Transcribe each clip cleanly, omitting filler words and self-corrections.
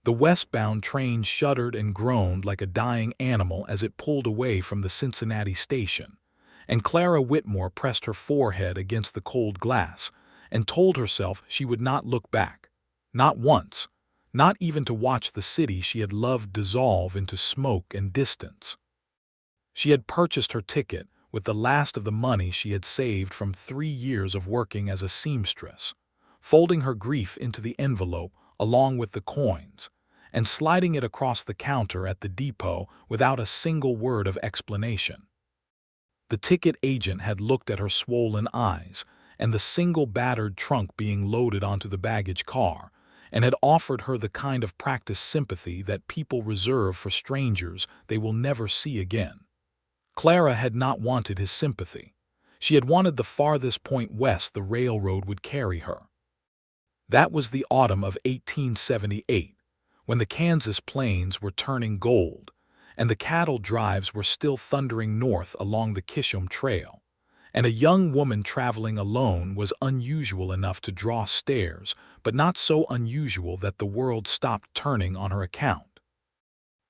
The westbound train shuddered and groaned like a dying animal as it pulled away from the Cincinnati station, and Clara Whitmore pressed her forehead against the cold glass and told herself she would not look back. Not once. Not even to watch the city she had loved dissolve into smoke and distance. She had purchased her ticket with the last of the money she had saved from 3 years of working as a seamstress, folding her grief into the envelope along with the coins, and sliding it across the counter at the depot without a single word of explanation. The ticket agent had looked at her swollen eyes and the single battered trunk being loaded onto the baggage car, and had offered her the kind of practiced sympathy that people reserve for strangers they will never see again. Clara had not wanted his sympathy. She had wanted the farthest point west the railroad would carry her. That was the autumn of 1878, when the Kansas plains were turning gold, and the cattle drives were still thundering north along the Kishom Trail, and a young woman traveling alone was unusual enough to draw stares, but not so unusual that the world stopped turning on her account.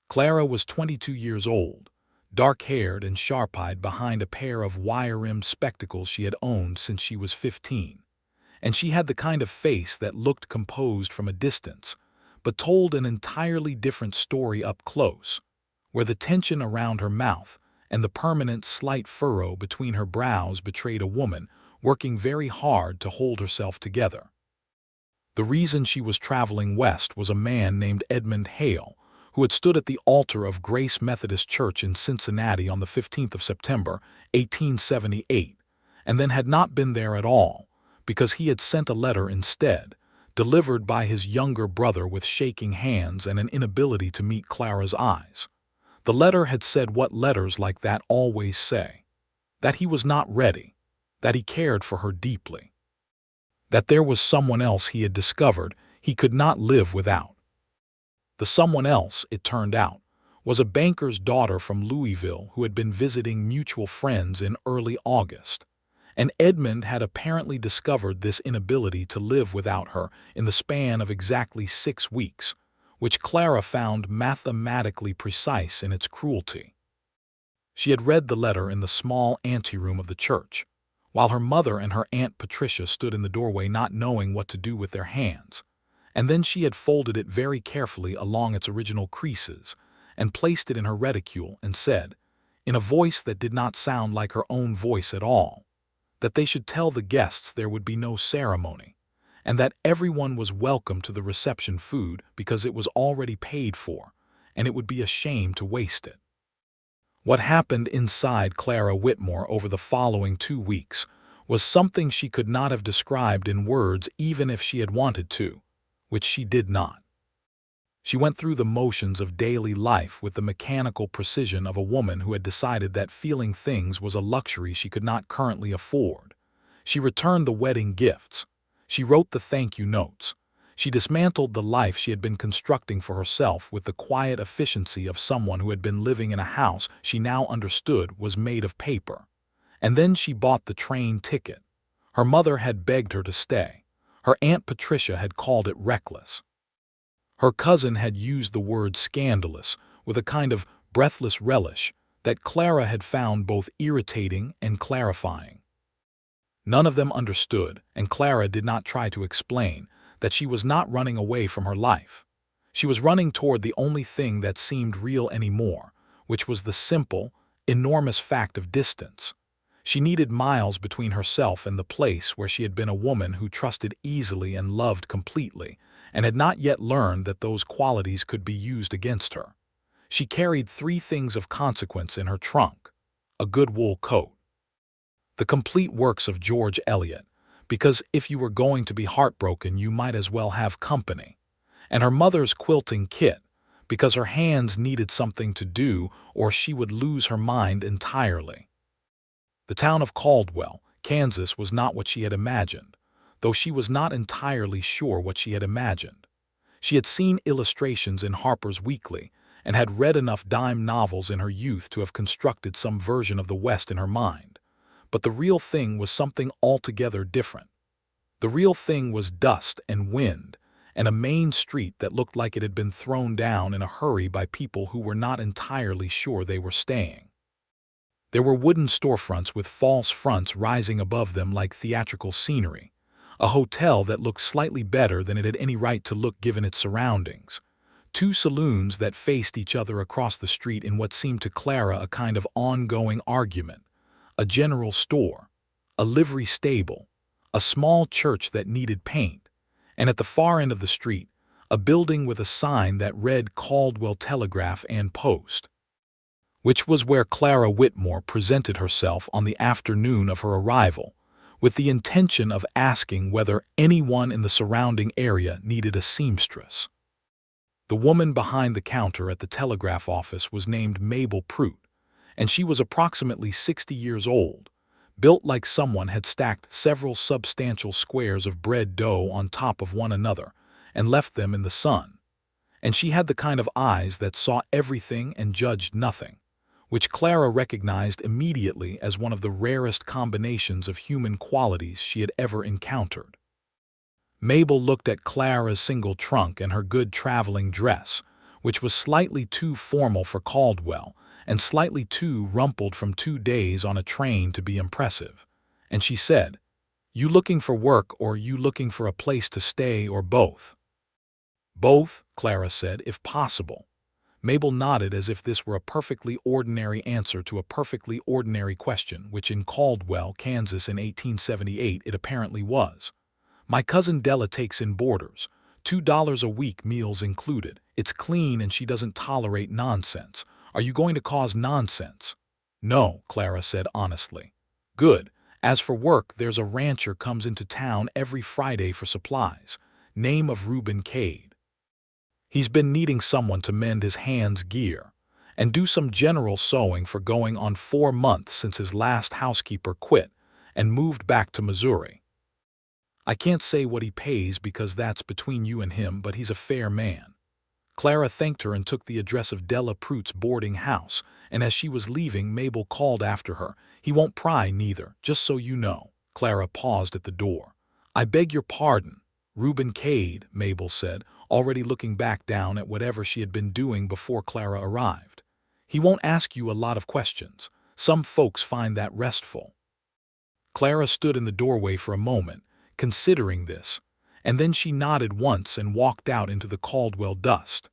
Clara was 22 years old, dark-haired and sharp-eyed behind a pair of wire-rimmed spectacles she had owned since she was 15, and she had the kind of face that looked composed from a distance, but told an entirely different story up close, where the tension around her mouth and the permanent slight furrow between her brows betrayed a woman working very hard to hold herself together. The reason she was traveling west was a man named Edmund Hale, who had stood at the altar of Grace Methodist Church in Cincinnati on the 15th of September, 1878, and then had not been there at all, because he had sent a letter instead, delivered by his younger brother with shaking hands and an inability to meet Clara's eyes. The letter had said what letters like that always say: that he was not ready, that he cared for her deeply, that there was someone else he had discovered he could not live without. The someone else, it turned out, was a banker's daughter from Louisville who had been visiting mutual friends in early August, and Edmund had apparently discovered this inability to live without her in the span of exactly 6 weeks, which Clara found mathematically precise in its cruelty. She had read the letter in the small anteroom of the church, while her mother and her Aunt Patricia stood in the doorway not knowing what to do with their hands, and then she had folded it very carefully along its original creases and placed it in her reticule and said, in a voice that did not sound like her own voice at all, that they should tell the guests there would be no ceremony, and that everyone was welcome to the reception food because it was already paid for, and it would be a shame to waste it. What happened inside Clara Whitmore over the following 2 weeks was something she could not have described in words even if she had wanted to, which she did not. She went through the motions of daily life with the mechanical precision of a woman who had decided that feeling things was a luxury she could not currently afford. She returned the wedding gifts. She wrote the thank-you notes. She dismantled the life she had been constructing for herself with the quiet efficiency of someone who had been living in a house she now understood was made of paper. And then she bought the train ticket. Her mother had begged her to stay. Her Aunt Patricia had called it reckless. Her cousin had used the word scandalous with a kind of breathless relish that Clara had found both irritating and clarifying. None of them understood, and Clara did not try to explain, that she was not running away from her life. She was running toward the only thing that seemed real anymore, which was the simple, enormous fact of distance. She needed miles between herself and the place where she had been a woman who trusted easily and loved completely, and had not yet learned that those qualities could be used against her. She carried 3 things of consequence in her trunk: a good wool coat, the complete works of George Eliot, because if you were going to be heartbroken you might as well have company, and her mother's quilting kit, because her hands needed something to do or she would lose her mind entirely. The town of Caldwell, Kansas was not what she had imagined, though she was not entirely sure what she had imagined. She had seen illustrations in Harper's Weekly and had read enough dime novels in her youth to have constructed some version of the West in her mind. But the real thing was something altogether different. The real thing was dust and wind, and a main street that looked like it had been thrown down in a hurry by people who were not entirely sure they were staying. There were wooden storefronts with false fronts rising above them like theatrical scenery, a hotel that looked slightly better than it had any right to look given its surroundings, two saloons that faced each other across the street in what seemed to Clara a kind of ongoing argument, a general store, a livery stable, a small church that needed paint, and at the far end of the street, a building with a sign that read Caldwell Telegraph and Post, which was where Clara Whitmore presented herself on the afternoon of her arrival, with the intention of asking whether anyone in the surrounding area needed a seamstress. The woman behind the counter at the telegraph office was named Mabel Prout, and she was approximately 60 years old, built like someone had stacked several substantial squares of bread dough on top of one another and left them in the sun. And she had the kind of eyes that saw everything and judged nothing, which Clara recognized immediately as one of the rarest combinations of human qualities she had ever encountered. Mabel looked at Clara's single trunk and her good traveling dress, which was slightly too formal for Caldwell and slightly too rumpled from 2 days on a train to be impressive, and she said, "You looking for work or you looking for a place to stay or both?" "Both," Clara said, "if possible." Mabel nodded as if this were a perfectly ordinary answer to a perfectly ordinary question, which in Caldwell, Kansas in 1878 it apparently was. "My cousin Della takes in boarders, $2 a week, meals included. It's clean and she doesn't tolerate nonsense. Are you going to cause nonsense?" "No," Clara said honestly. "Good. As for work, there's a rancher comes into town every Friday for supplies. Name of Reuben Cade. He's been needing someone to mend his hands' gear and do some general sewing for going on 4 months since his last housekeeper quit and moved back to Missouri. I can't say what he pays because that's between you and him, but he's a fair man." Clara thanked her and took the address of Della Prout's boarding house, and as she was leaving, Mabel called after her, "He won't pry neither, just so you know." Clara paused at the door. "I beg your pardon, Reuben Cade," Mabel said, already looking back down at whatever she had been doing before Clara arrived. "He won't ask you a lot of questions. Some folks find that restful." Clara stood in the doorway for a moment, considering this, and then she nodded once and walked out into the Caldwell dust.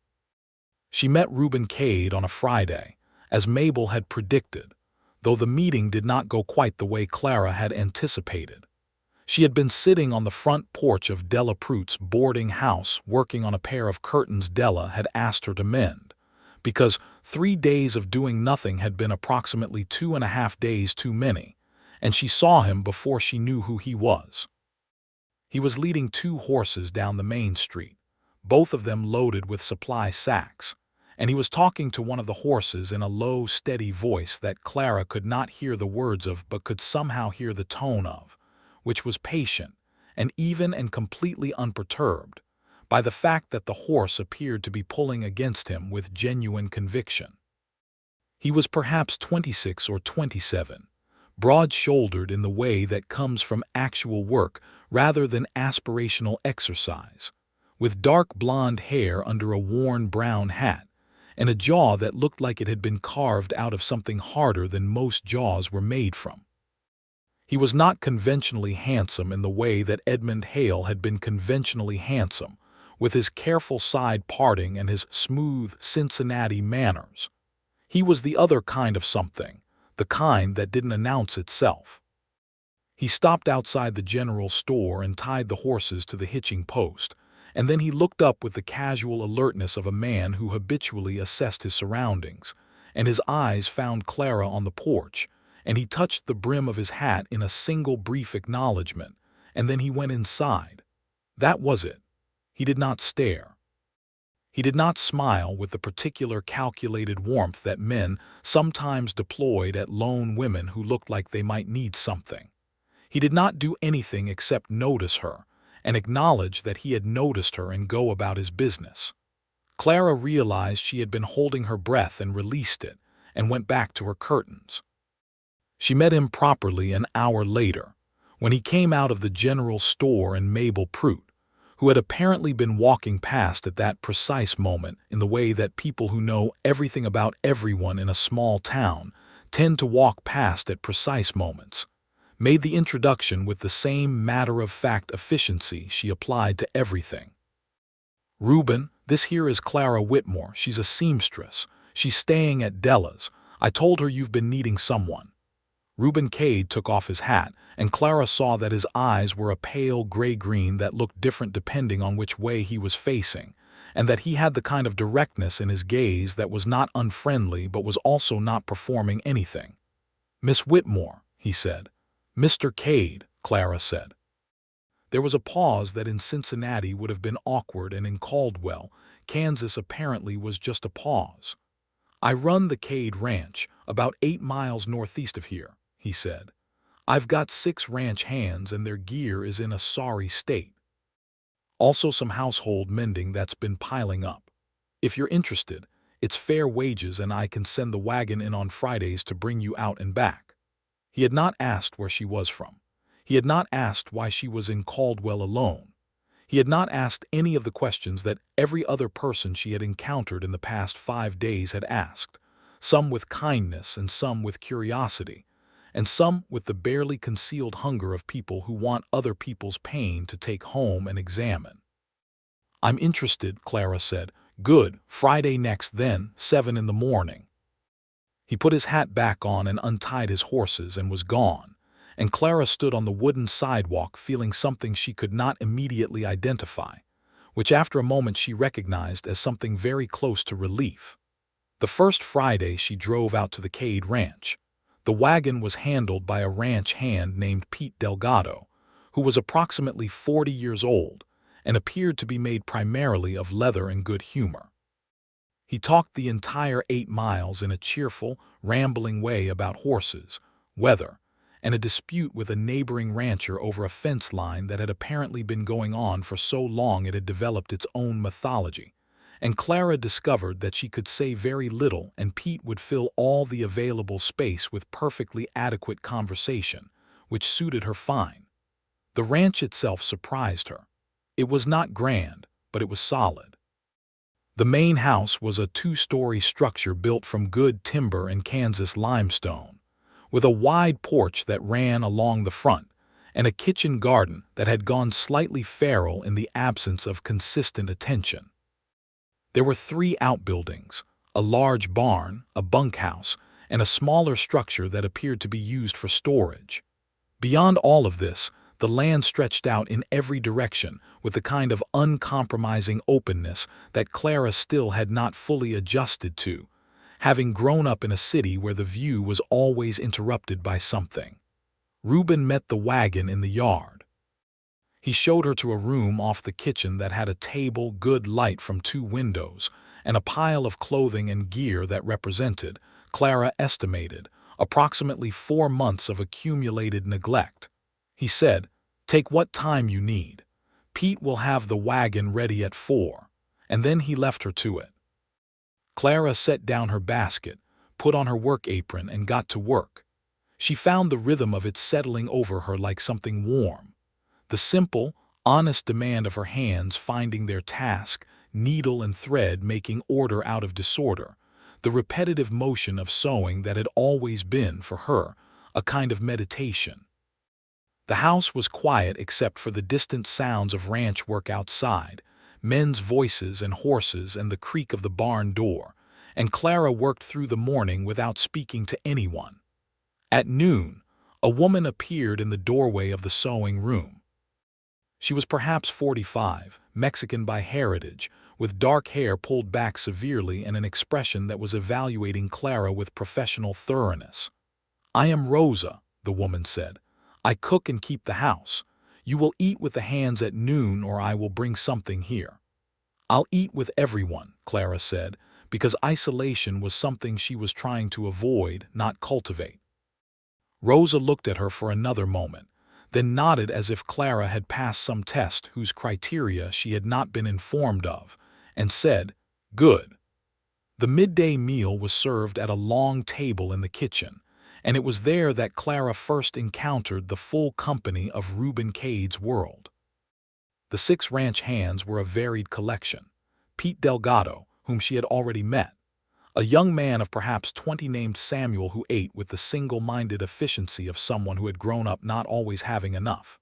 She met Reuben Cade on a Friday, as Mabel had predicted, though the meeting did not go quite the way Clara had anticipated. She had been sitting on the front porch of Della Prout's boarding house working on a pair of curtains Della had asked her to mend, because 3 days of doing nothing had been approximately 2.5 days too many, and she saw him before she knew who he was. He was leading 2 horses down the main street, both of them loaded with supply sacks, and he was talking to one of the horses in a low, steady voice that Clara could not hear the words of but could somehow hear the tone of, which was patient and even and completely unperturbed by the fact that the horse appeared to be pulling against him with genuine conviction. He was perhaps 26 or 27, broad-shouldered in the way that comes from actual work rather than aspirational exercise, with dark blonde hair under a worn brown hat, and a jaw that looked like it had been carved out of something harder than most jaws were made from. He was not conventionally handsome in the way that Edmund Hale had been conventionally handsome, with his careful side parting and his smooth Cincinnati manners. He was the other kind of something, the kind that didn't announce itself. He stopped outside the general store and tied the horses to the hitching post, and then he looked up with the casual alertness of a man who habitually assessed his surroundings, and his eyes found Clara on the porch, and he touched the brim of his hat in a single brief acknowledgement, and then he went inside. That was it. He did not stare. He did not smile with the particular calculated warmth that men sometimes deployed at lone women who looked like they might need something. He did not do anything except notice her and acknowledge that he had noticed her and go about his business. Clara realized she had been holding her breath and released it and went back to her curtains. She met him properly an hour later, when he came out of the general store and Mabel Prout, who had apparently been walking past at that precise moment in the way that people who know everything about everyone in a small town tend to walk past at precise moments, made the introduction with the same matter-of-fact efficiency she applied to everything. "Reuben, this here is Clara Whitmore. She's a seamstress. She's staying at Della's. I told her you've been needing someone." Reuben Cade took off his hat, and Clara saw that his eyes were a pale gray-green that looked different depending on which way he was facing, and that he had the kind of directness in his gaze that was not unfriendly but was also not performing anything. "Miss Whitmore," he said. "Mr. Cade," Clara said. There was a pause that in Cincinnati would have been awkward, and in Caldwell, Kansas apparently was just a pause. "I run the Cade Ranch, about 8 miles northeast of here," he said. "I've got 6 ranch hands and their gear is in a sorry state. Also some household mending that's been piling up. If you're interested, it's fair wages and I can send the wagon in on Fridays to bring you out and back." He had not asked where she was from. He had not asked why she was in Caldwell alone. He had not asked any of the questions that every other person she had encountered in the past 5 days had asked, some with kindness and some with curiosity, and some with the barely concealed hunger of people who want other people's pain to take home and examine. "I'm interested," Clara said. "Good, Friday next then, 7 in the morning." He put his hat back on and untied his horses and was gone, and Clara stood on the wooden sidewalk feeling something she could not immediately identify, which after a moment she recognized as something very close to relief. The first Friday she drove out to the Cade Ranch. The wagon was handled by a ranch hand named Pete Delgado, who was approximately 40 years old and appeared to be made primarily of leather and good humor. He talked the entire 8 miles in a cheerful, rambling way about horses, weather, and a dispute with a neighboring rancher over a fence line that had apparently been going on for so long it had developed its own mythology, and Clara discovered that she could say very little and Pete would fill all the available space with perfectly adequate conversation, which suited her fine. The ranch itself surprised her. It was not grand, but it was solid. The main house was a 2-story structure built from good timber and Kansas limestone, with a wide porch that ran along the front, and a kitchen garden that had gone slightly feral in the absence of consistent attention. There were 3 outbuildings, a large barn, a bunkhouse, and a smaller structure that appeared to be used for storage. Beyond all of this, the land stretched out in every direction with the kind of uncompromising openness that Clara still had not fully adjusted to, having grown up in a city where the view was always interrupted by something. Reuben met the wagon in the yard. He showed her to a room off the kitchen that had a table, good light from 2 windows, and a pile of clothing and gear that represented, Clara estimated, approximately 4 months of accumulated neglect. He said, "Take what time you need. Pete will have the wagon ready at 4, and then he left her to it. Clara set down her basket, put on her work apron, and got to work. She found the rhythm of it settling over her like something warm. The simple, honest demand of her hands finding their task, needle and thread making order out of disorder, the repetitive motion of sewing that had always been, for her, a kind of meditation. The house was quiet except for the distant sounds of ranch work outside, men's voices and horses and the creak of the barn door, and Clara worked through the morning without speaking to anyone. At noon, a woman appeared in the doorway of the sewing room. She was perhaps 45, Mexican by heritage, with dark hair pulled back severely and an expression that was evaluating Clara with professional thoroughness. "I am Rosa," the woman said. "I cook and keep the house. You will eat with the hands at noon or I will bring something here." "I'll eat with everyone," Clara said, because isolation was something she was trying to avoid, not cultivate. Rosa looked at her for another moment, then nodded as if Clara had passed some test whose criteria she had not been informed of, and said, "Good." The midday meal was served at a long table in the kitchen, and it was there that Clara first encountered the full company of Reuben Cade's world. The 6 ranch hands were a varied collection. Pete Delgado, whom she had already met, a young man of perhaps 20 named Samuel who ate with the single-minded efficiency of someone who had grown up not always having enough.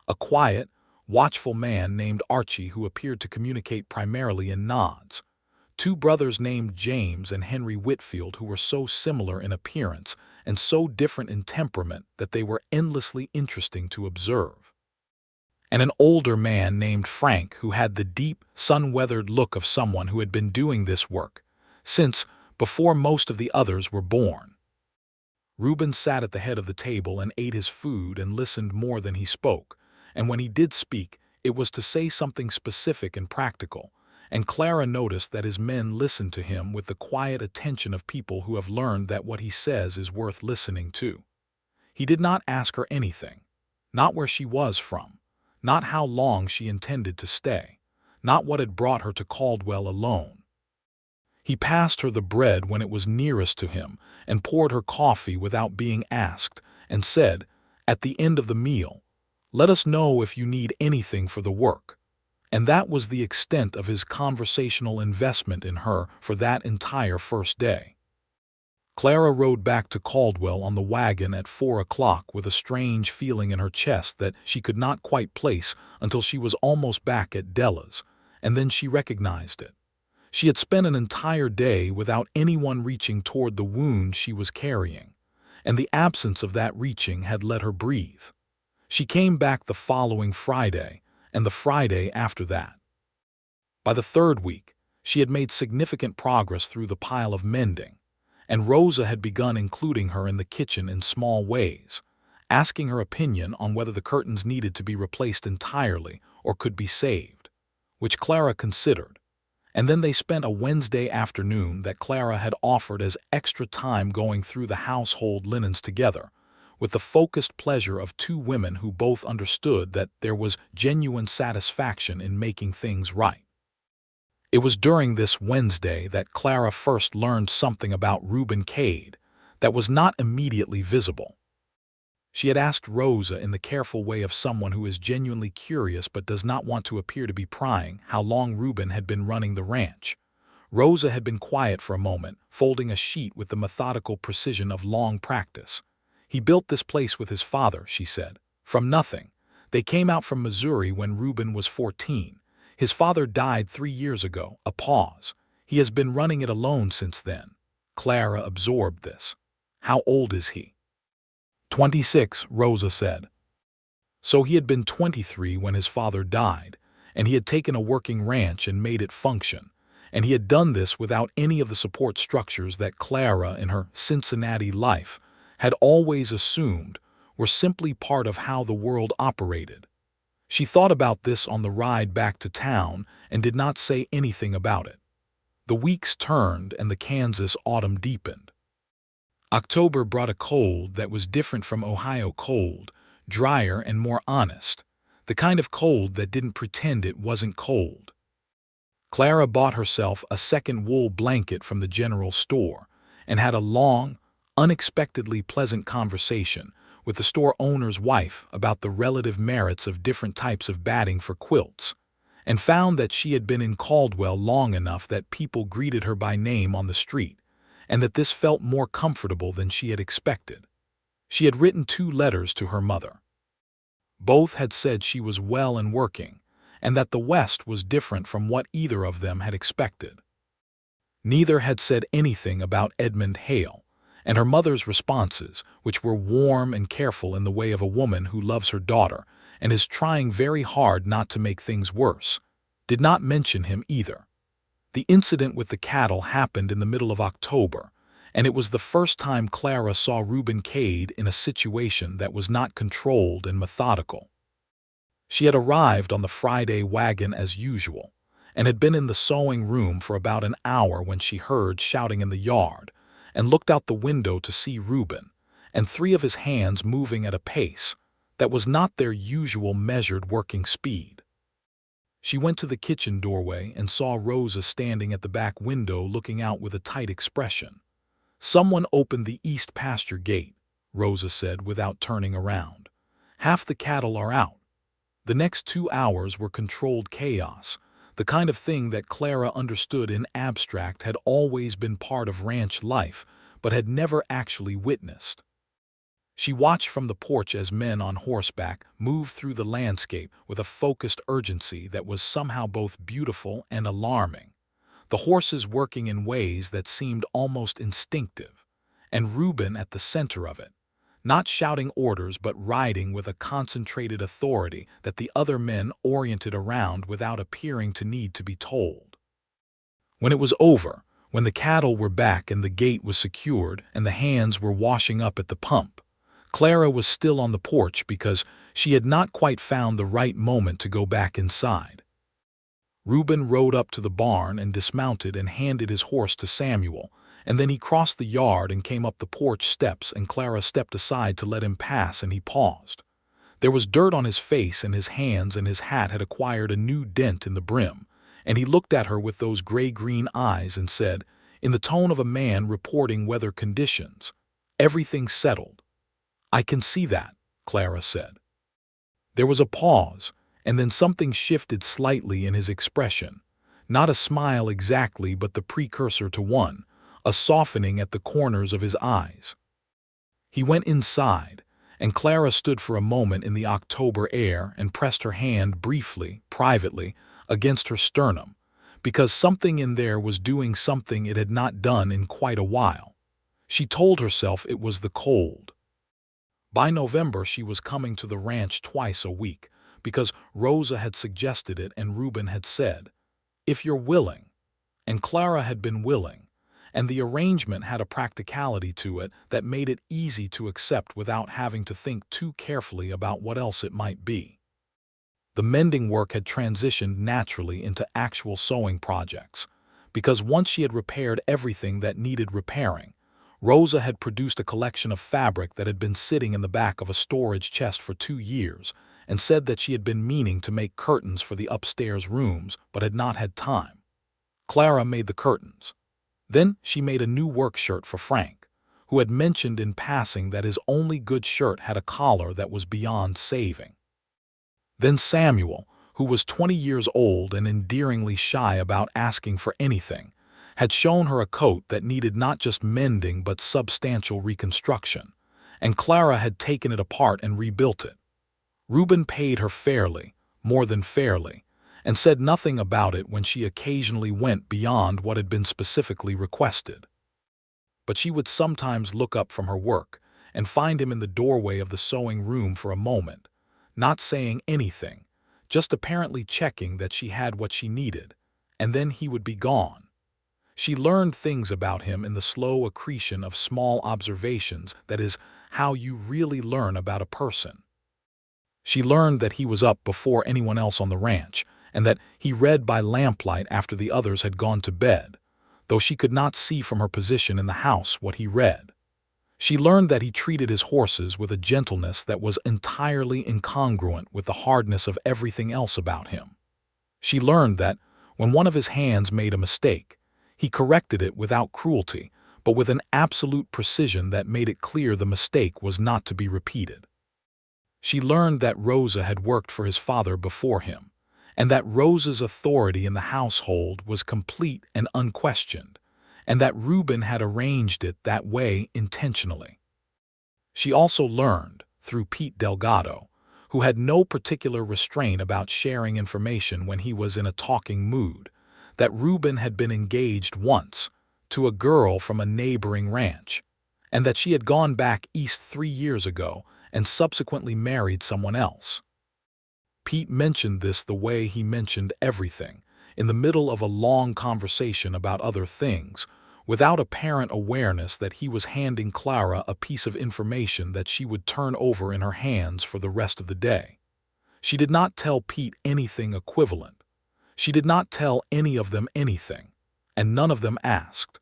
A quiet, watchful man named Archie who appeared to communicate primarily in nods. 2 brothers named James and Henry Whitfield who were so similar in appearance and so different in temperament that they were endlessly interesting to observe. And an older man named Frank who had the deep, sun-weathered look of someone who had been doing this work since before most of the others were born. Reuben sat at the head of the table and ate his food and listened more than he spoke, and when he did speak, it was to say something specific and practical, and Clara noticed that his men listened to him with the quiet attention of people who have learned that what he says is worth listening to. He did not ask her anything, not where she was from, not how long she intended to stay, not what had brought her to Caldwell alone. He passed her the bread when it was nearest to him and poured her coffee without being asked and said, at the end of the meal, "Let us know if you need anything for the work." And that was the extent of his conversational investment in her for that entire first day. Clara rode back to Caldwell on the wagon at 4 o'clock with a strange feeling in her chest that she could not quite place until she was almost back at Della's, and then she recognized it. She had spent an entire day without anyone reaching toward the wound she was carrying, and the absence of that reaching had let her breathe. She came back the following Friday, and the Friday after that. By the 3rd week, she had made significant progress through the pile of mending, and Rosa had begun including her in the kitchen in small ways, asking her opinion on whether the curtains needed to be replaced entirely or could be saved, which Clara considered. And then they spent a Wednesday afternoon that Clara had offered as extra time going through the household linens together, with the focused pleasure of 2 women who both understood that there was genuine satisfaction in making things right. It was during this Wednesday that Clara first learned something about Reuben Cade that was not immediately visible. She had asked Rosa in the careful way of someone who is genuinely curious but does not want to appear to be prying how long Reuben had been running the ranch. Rosa had been quiet for a moment, folding a sheet with the methodical precision of long practice. "He built this place with his father," she said, "from nothing. They came out from Missouri when Reuben was 14. His father died 3 years ago." A pause. "He has been running it alone since then." Clara absorbed this. "How old is he?" 26, Rosa said. So he had been 23 when his father died, and he had taken a working ranch and made it function, and he had done this without any of the support structures that Clara, in her Cincinnati life, had always assumed were simply part of how the world operated. She thought about this on the ride back to town and did not say anything about it. The weeks turned and the Kansas autumn deepened. October brought a cold that was different from Ohio cold, drier and more honest, the kind of cold that didn't pretend it wasn't cold. Clara bought herself a second wool blanket from the general store and had a long, unexpectedly pleasant conversation with the store owner's wife about the relative merits of different types of batting for quilts, and found that she had been in Caldwell long enough that people greeted her by name on the street, and that this felt more comfortable than she had expected. She had written 2 letters to her mother. Both had said she was well and working, and that the West was different from what either of them had expected. Neither had said anything about Edmund Hale, and her mother's responses, which were warm and careful in the way of a woman who loves her daughter and is trying very hard not to make things worse, did not mention him either. The incident with the cattle happened in the middle of October, and it was the first time Clara saw Reuben Cade in a situation that was not controlled and methodical. She had arrived on the Friday wagon as usual, and had been in the sewing room for about an hour when she heard shouting in the yard, and looked out the window to see Reuben, and 3 of his hands moving at a pace that was not their usual measured working speed. She went to the kitchen doorway and saw Rosa standing at the back window looking out with a tight expression. "Someone opened the east pasture gate," Rosa said without turning around. "Half the cattle are out." The next 2 hours were controlled chaos, the kind of thing that Clara understood in abstract had always been part of ranch life, but had never actually witnessed. She watched from the porch as men on horseback moved through the landscape with a focused urgency that was somehow both beautiful and alarming, the horses working in ways that seemed almost instinctive, and Reuben at the center of it, not shouting orders but riding with a concentrated authority that the other men oriented around without appearing to need to be told. When it was over, when the cattle were back and the gate was secured and the hands were washing up at the pump, Clara was still on the porch because she had not quite found the right moment to go back inside. Reuben rode up to the barn and dismounted and handed his horse to Samuel, and then he crossed the yard and came up the porch steps, and Clara stepped aside to let him pass, and he paused. There was dirt on his face and his hands, and his hat had acquired a new dent in the brim, and he looked at her with those gray-green eyes and said, in the tone of a man reporting weather conditions, "Everything's settled." "I can see that," Clara said. There was a pause, and then something shifted slightly in his expression. Not a smile exactly, but the precursor to one, a softening at the corners of his eyes. He went inside, and Clara stood for a moment in the October air and pressed her hand briefly, privately, against her sternum, because something in there was doing something it had not done in quite a while. She told herself it was the cold. By November she was coming to the ranch twice a week, because Rosa had suggested it and Reuben had said, "If you're willing," and Clara had been willing, and the arrangement had a practicality to it that made it easy to accept without having to think too carefully about what else it might be. The mending work had transitioned naturally into actual sewing projects, because once she had repaired everything that needed repairing, Rosa had produced a collection of fabric that had been sitting in the back of a storage chest for 2 years, and said that she had been meaning to make curtains for the upstairs rooms but had not had time. Clara made the curtains. Then she made a new work shirt for Frank, who had mentioned in passing that his only good shirt had a collar that was beyond saving. Then Samuel, who was 20 years old and endearingly shy about asking for anything, had shown her a coat that needed not just mending but substantial reconstruction, and Clara had taken it apart and rebuilt it. Reuben paid her fairly, more than fairly, and said nothing about it when she occasionally went beyond what had been specifically requested. But she would sometimes look up from her work and find him in the doorway of the sewing room for a moment, not saying anything, just apparently checking that she had what she needed, and then he would be gone. She learned things about him in the slow accretion of small observations, that is, how you really learn about a person. She learned that he was up before anyone else on the ranch, and that he read by lamplight after the others had gone to bed, though she could not see from her position in the house what he read. She learned that he treated his horses with a gentleness that was entirely incongruent with the hardness of everything else about him. She learned that, when one of his hands made a mistake, he corrected it without cruelty, but with an absolute precision that made it clear the mistake was not to be repeated. She learned that Rosa had worked for his father before him, and that Rosa's authority in the household was complete and unquestioned, and that Reuben had arranged it that way intentionally. She also learned, through Pete Delgado, who had no particular restraint about sharing information when he was in a talking mood, that Reuben had been engaged once to a girl from a neighboring ranch, and that she had gone back east 3 years ago and subsequently married someone else. Pete mentioned this the way he mentioned everything, in the middle of a long conversation about other things, without apparent awareness that he was handing Clara a piece of information that she would turn over in her hands for the rest of the day. She did not tell Pete anything equivalent. She did not tell any of them anything, and none of them asked.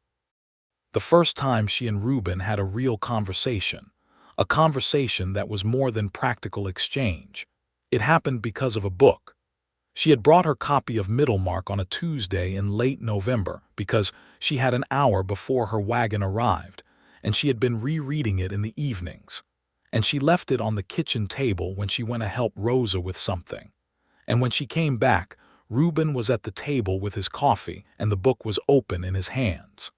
The first time she and Reuben had a real conversation, a conversation that was more than practical exchange, it happened because of a book. She had brought her copy of Middlemark on a Tuesday in late November because she had an hour before her wagon arrived, and she had been rereading it in the evenings, and she left it on the kitchen table when she went to help Rosa with something, And when she came back, Reuben was at the table with his coffee and the book was open in his hands.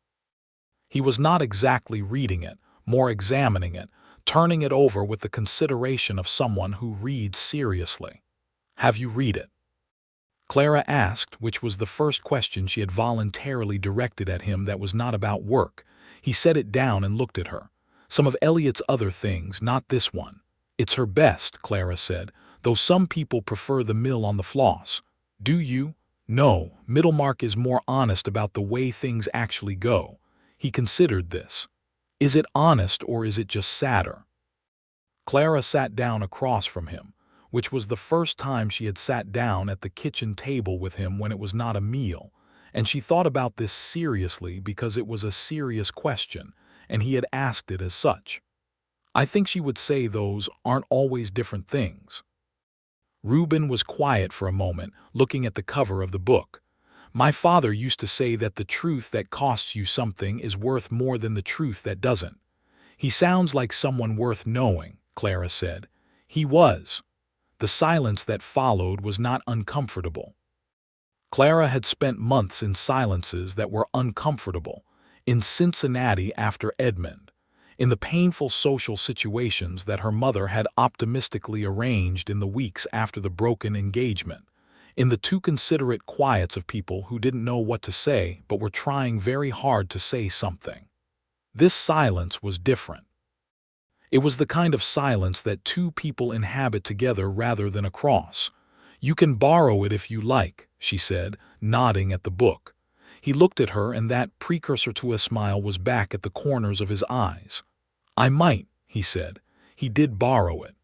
He was not exactly reading it, more examining it, turning it over with the consideration of someone who reads seriously. "Have you read it?" Clara asked, which was the first question she had voluntarily directed at him that was not about work. He set it down and looked at her. "Some of Eliot's other things, not this one." "It's her best," Clara said, "though some people prefer the Mill on the Floss." "Do you?" "No, Middlemarch is more honest about the way things actually go." He considered this. "Is it honest or is it just sadder?" Clara sat down across from him, which was the first time she had sat down at the kitchen table with him when it was not a meal, and she thought about this seriously because it was a serious question, and he had asked it as such. "I think she would say those aren't always different things." Reuben was quiet for a moment, looking at the cover of the book. "My father used to say that the truth that costs you something is worth more than the truth that doesn't." "He sounds like someone worth knowing," Clara said. He was. The silence that followed was not uncomfortable. Clara had spent months in silences that were uncomfortable, in Cincinnati after Edmund, in the painful social situations that her mother had optimistically arranged in the weeks after the broken engagement, in the too considerate quiets of people who didn't know what to say but were trying very hard to say something. This silence was different. It was the kind of silence that two people inhabit together rather than across. "You can borrow it if you like," she said, nodding at the book. He looked at her and that precursor to a smile was back at the corners of his eyes. "I might," he said. He did borrow it.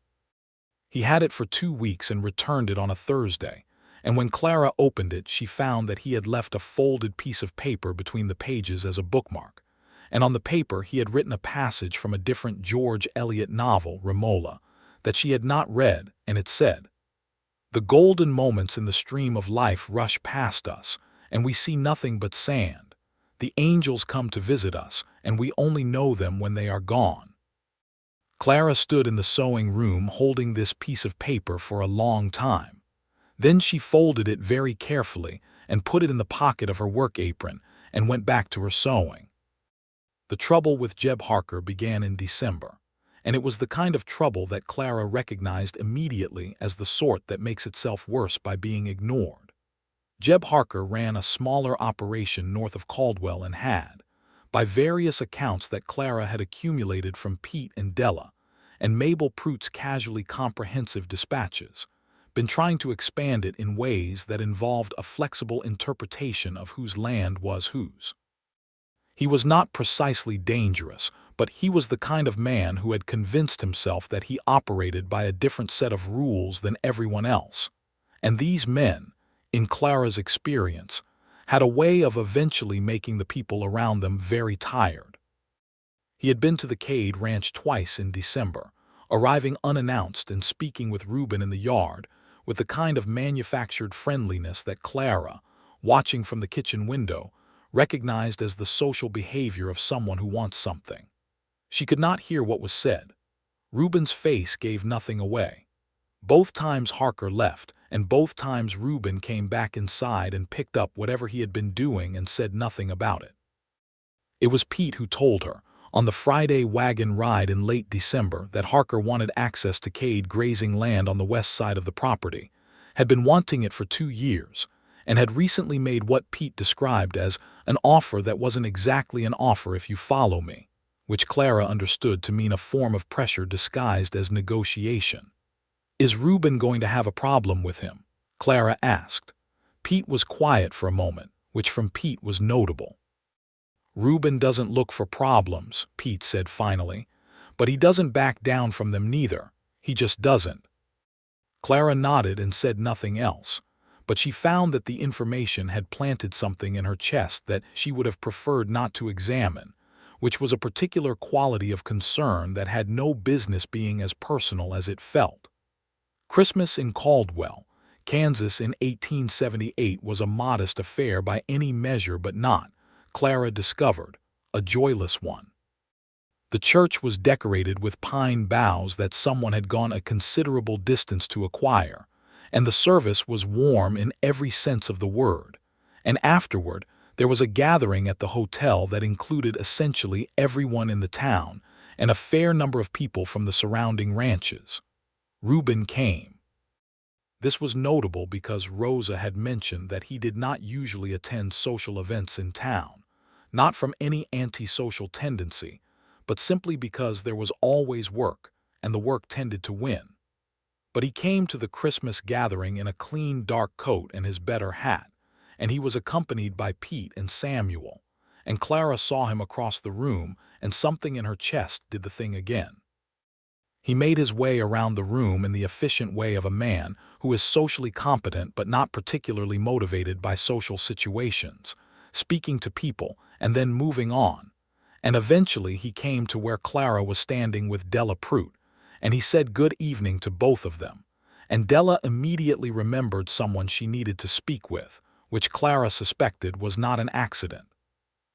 He had it for 2 weeks and returned it on a Thursday, and when Clara opened it she found that he had left a folded piece of paper between the pages as a bookmark, and on the paper he had written a passage from a different George Eliot novel, Romola, that she had not read, and it said, "The golden moments in the stream of life rush past us, and we see nothing but sand. The angels come to visit us, and we only know them when they are gone." Clara stood in the sewing room holding this piece of paper for a long time. Then she folded it very carefully and put it in the pocket of her work apron and went back to her sewing. The trouble with Jeb Harker began in December, and it was the kind of trouble that Clara recognized immediately as the sort that makes itself worse by being ignored. Jeb Harker ran a smaller operation north of Caldwell and had, by various accounts that Clara had accumulated from Pete and Della, and Mabel Pruitt's casually comprehensive dispatches, been trying to expand it in ways that involved a flexible interpretation of whose land was whose. He was not precisely dangerous, but he was the kind of man who had convinced himself that he operated by a different set of rules than everyone else. And these men, in Clara's experience, had a way of eventually making the people around them very tired. He had been to the Cade ranch twice in December, arriving unannounced and speaking with Reuben in the yard, with the kind of manufactured friendliness that Clara, watching from the kitchen window, recognized as the social behavior of someone who wants something. She could not hear what was said. Reuben's face gave nothing away. Both times Harker left, and both times Reuben came back inside and picked up whatever he had been doing and said nothing about it. It was Pete who told her, on the Friday wagon ride in late December, that Harker wanted access to Cade grazing land on the west side of the property, had been wanting it for 2 years, and had recently made what Pete described as an offer that wasn't exactly an offer if you follow me, which Clara understood to mean a form of pressure disguised as negotiation. "Is Reuben going to have a problem with him?" Clara asked. Pete was quiet for a moment, which from Pete was notable. "Reuben doesn't look for problems," Pete said finally, "but he doesn't back down from them neither. He just doesn't." Clara nodded and said nothing else, but she found that the information had planted something in her chest that she would have preferred not to examine, which was a particular quality of concern that had no business being as personal as it felt. Christmas in Caldwell, Kansas in 1878 was a modest affair by any measure but not, Clara discovered, a joyless one. The church was decorated with pine boughs that someone had gone a considerable distance to acquire, and the service was warm in every sense of the word. And afterward, there was a gathering at the hotel that included essentially everyone in the town and a fair number of people from the surrounding ranches. Reuben came. This was notable because Rosa had mentioned that he did not usually attend social events in town, not from any antisocial tendency, but simply because there was always work, and the work tended to win. But he came to the Christmas gathering in a clean dark coat and his better hat, and he was accompanied by Pete and Samuel, and Clara saw him across the room, and something in her chest did the thing again. He made his way around the room in the efficient way of a man who is socially competent but not particularly motivated by social situations, speaking to people and then moving on. And eventually he came to where Clara was standing with Della Prout, and he said good evening to both of them. And Della immediately remembered someone she needed to speak with, which Clara suspected was not an accident.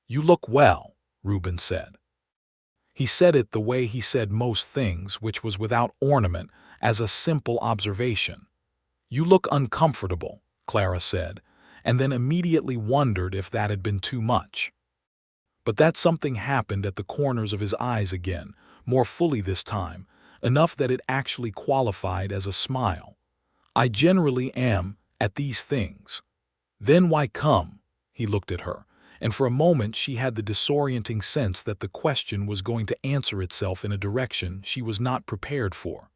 "You look well," Reuben said. He said it the way he said most things, which was without ornament, as a simple observation. "You look uncomfortable," Clara said, and then immediately wondered if that had been too much. But that something happened at the corners of his eyes again, more fully this time, enough that it actually qualified as a smile. "I generally am, at these things." "Then why come?" He looked at her, and for a moment she had the disorienting sense that the question was going to answer itself in a direction she was not prepared for.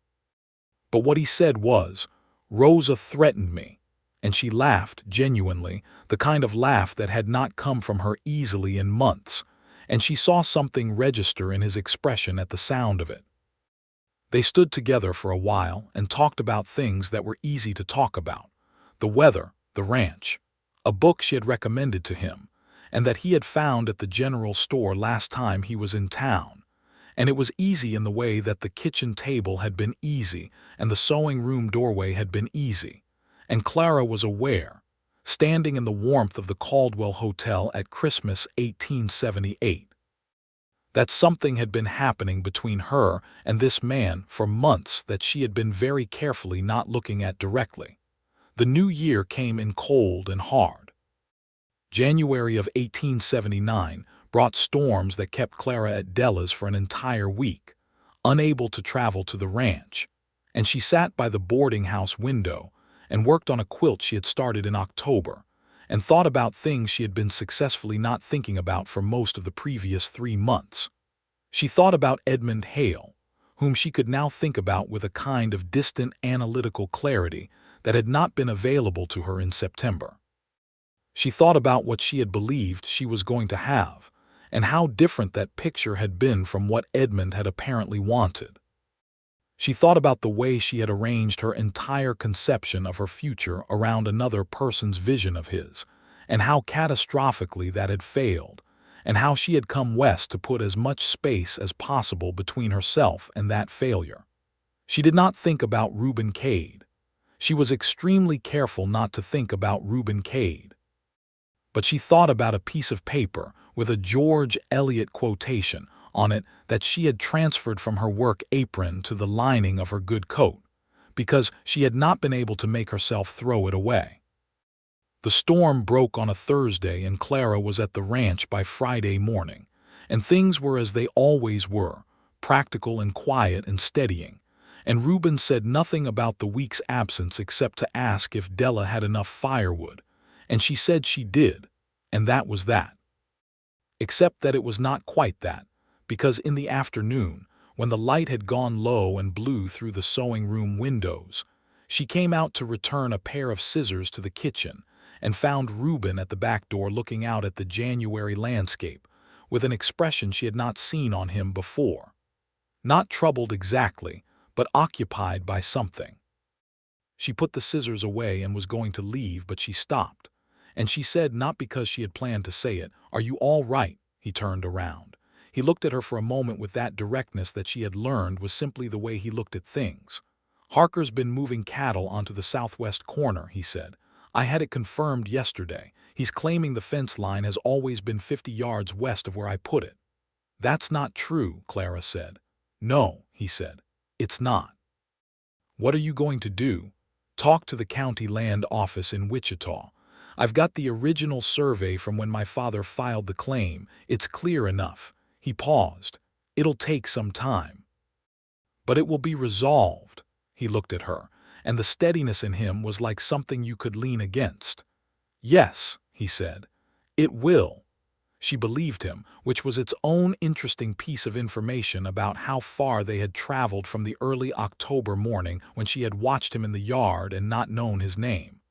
But what he said was, "Rosa threatened me," and she laughed, genuinely, the kind of laugh that had not come from her easily in months, and she saw something register in his expression at the sound of it. They stood together for a while and talked about things that were easy to talk about: the weather, the ranch, a book she had recommended to him, and that he had found at the general store last time he was in town. And it was easy in the way that the kitchen table had been easy and the sewing room doorway had been easy. And Clara was aware, standing in the warmth of the Caldwell Hotel at Christmas 1878, that something had been happening between her and this man for months that she had been very carefully not looking at directly. The new year came in cold and hard. January of 1879 brought storms that kept Clara at Della's for an entire week, unable to travel to the ranch, and she sat by the boarding house window and worked on a quilt she had started in October, and thought about things she had been successfully not thinking about for most of the previous 3 months. She thought about Edmund Hale, whom she could now think about with a kind of distant analytical clarity that had not been available to her in September. She thought about what she had believed she was going to have, and how different that picture had been from what Edmund had apparently wanted. She thought about the way she had arranged her entire conception of her future around another person's vision of his, and how catastrophically that had failed, and how she had come west to put as much space as possible between herself and that failure. She did not think about Reuben Cade. She was extremely careful not to think about Reuben Cade. But she thought about a piece of paper with a George Eliot quotation on it that she had transferred from her work apron to the lining of her good coat, because she had not been able to make herself throw it away. The storm broke on a Thursday and Clara was at the ranch by Friday morning, and things were as they always were, practical and quiet and steadying, and Reuben said nothing about the week's absence except to ask if Della had enough firewood, and she said she did, and that was that. Except that it was not quite that, because in the afternoon, when the light had gone low and blew through the sewing room windows, she came out to return a pair of scissors to the kitchen and found Reuben at the back door looking out at the January landscape with an expression she had not seen on him before. Not troubled exactly, but occupied by something. She put the scissors away and was going to leave, but she stopped. And she said, not because she had planned to say it, "Are you all right?" He turned around. He looked at her for a moment with that directness that she had learned was simply the way he looked at things. "Harker's been moving cattle onto the southwest corner," he said. "I had it confirmed yesterday. He's claiming the fence line has always been 50 yards west of where I put it." "That's not true," Clara said. "No," he said, "it's not." "What are you going to do?" Talk to the county land office in Wichita. I've got the original survey from when my father filed the claim. It's clear enough." He paused. "It'll take some time. But it will be resolved." He looked at her, and the steadiness in him was like something you could lean against. "Yes," he said, "it will." She believed him, which was its own interesting piece of information about how far they had traveled from the early October morning when she had watched him in the yard and not known his name.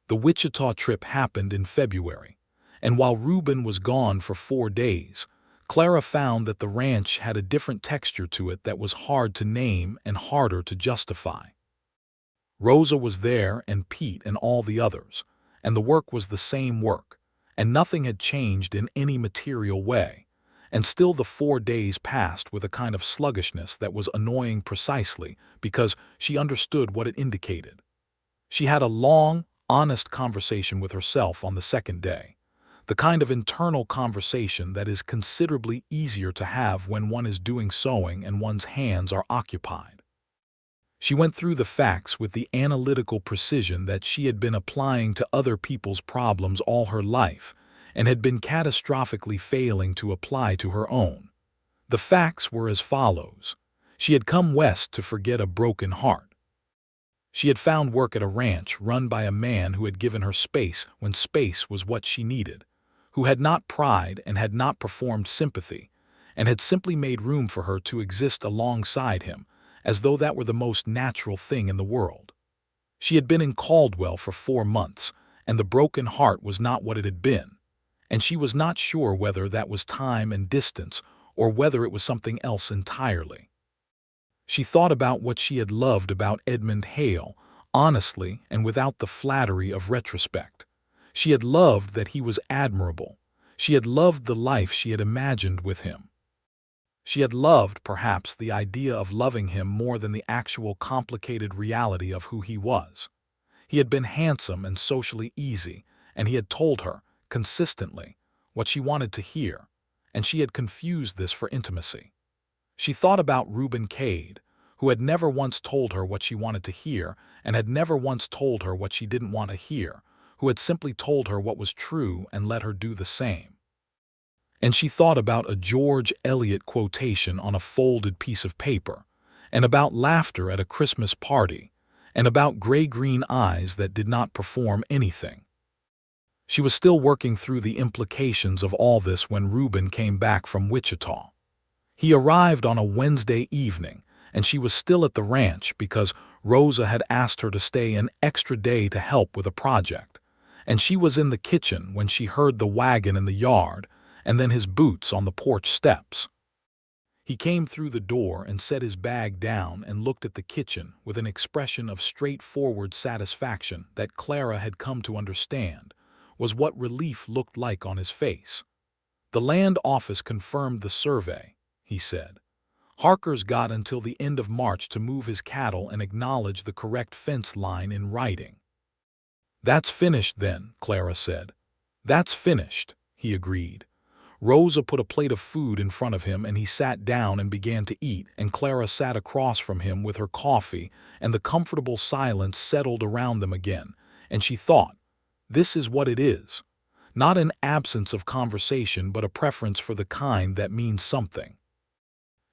The Wichita trip happened in February, and while Reuben was gone for 4 days, Clara found that the ranch had a different texture to it that was hard to name and harder to justify. Rosa was there, and Pete and all the others, and the work was the same work, and nothing had changed in any material way, and still the 4 days passed with a kind of sluggishness that was annoying precisely because she understood what it indicated. She had a long, honest conversation with herself on the second day, the kind of internal conversation that is considerably easier to have when one is doing sewing and one's hands are occupied. She went through the facts with the analytical precision that she had been applying to other people's problems all her life and had been catastrophically failing to apply to her own. The facts were as follows. She had come west to forget a broken heart. She had found work at a ranch run by a man who had given her space when space was what she needed, who had not pried and had not performed sympathy, and had simply made room for her to exist alongside him, as though that were the most natural thing in the world. She had been in Caldwell for 4 months, and the broken heart was not what it had been, and she was not sure whether that was time and distance or whether it was something else entirely. She thought about what she had loved about Edmund Hale, honestly and without the flattery of retrospect. She had loved that he was admirable. She had loved the life she had imagined with him. She had loved, perhaps, the idea of loving him more than the actual complicated reality of who he was. He had been handsome and socially easy, and he had told her, consistently, what she wanted to hear, and she had confused this for intimacy. She thought about Reuben Cade, who had never once told her what she wanted to hear and had never once told her what she didn't want to hear, who had simply told her what was true and let her do the same. And she thought about a George Eliot quotation on a folded piece of paper, and about laughter at a Christmas party, and about gray-green eyes that did not perform anything. She was still working through the implications of all this when Reuben came back from Wichita. He arrived on a Wednesday evening, and she was still at the ranch because Rosa had asked her to stay an extra day to help with a project, and she was in the kitchen when she heard the wagon in the yard and then his boots on the porch steps. He came through the door and set his bag down and looked at the kitchen with an expression of straightforward satisfaction that Clara had come to understand was what relief looked like on his face. "The land office confirmed the survey," he said. "Harker's got until the end of March to move his cattle and acknowledge the correct fence line in writing." "That's finished then," Clara said. "That's finished," he agreed. Rosa put a plate of food in front of him and he sat down and began to eat, and Clara sat across from him with her coffee, and the comfortable silence settled around them again, and she thought, this is what it is. Not an absence of conversation, but a preference for the kind that means something.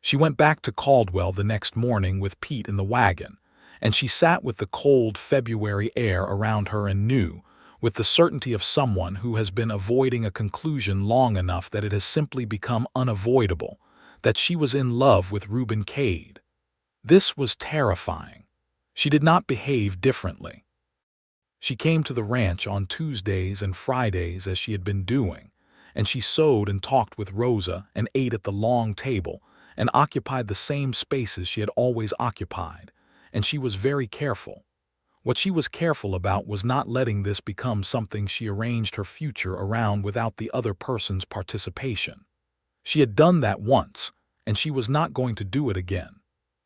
She went back to Caldwell the next morning with Pete in the wagon, and she sat with the cold February air around her and knew, with the certainty of someone who has been avoiding a conclusion long enough that it has simply become unavoidable, that she was in love with Reuben Cade. This was terrifying. She did not behave differently. She came to the ranch on Tuesdays and Fridays as she had been doing, and she sewed and talked with Rosa and ate at the long table and occupied the same spaces she had always occupied, and she was very careful. What she was careful about was not letting this become something she arranged her future around without the other person's participation. She had done that once, and she was not going to do it again.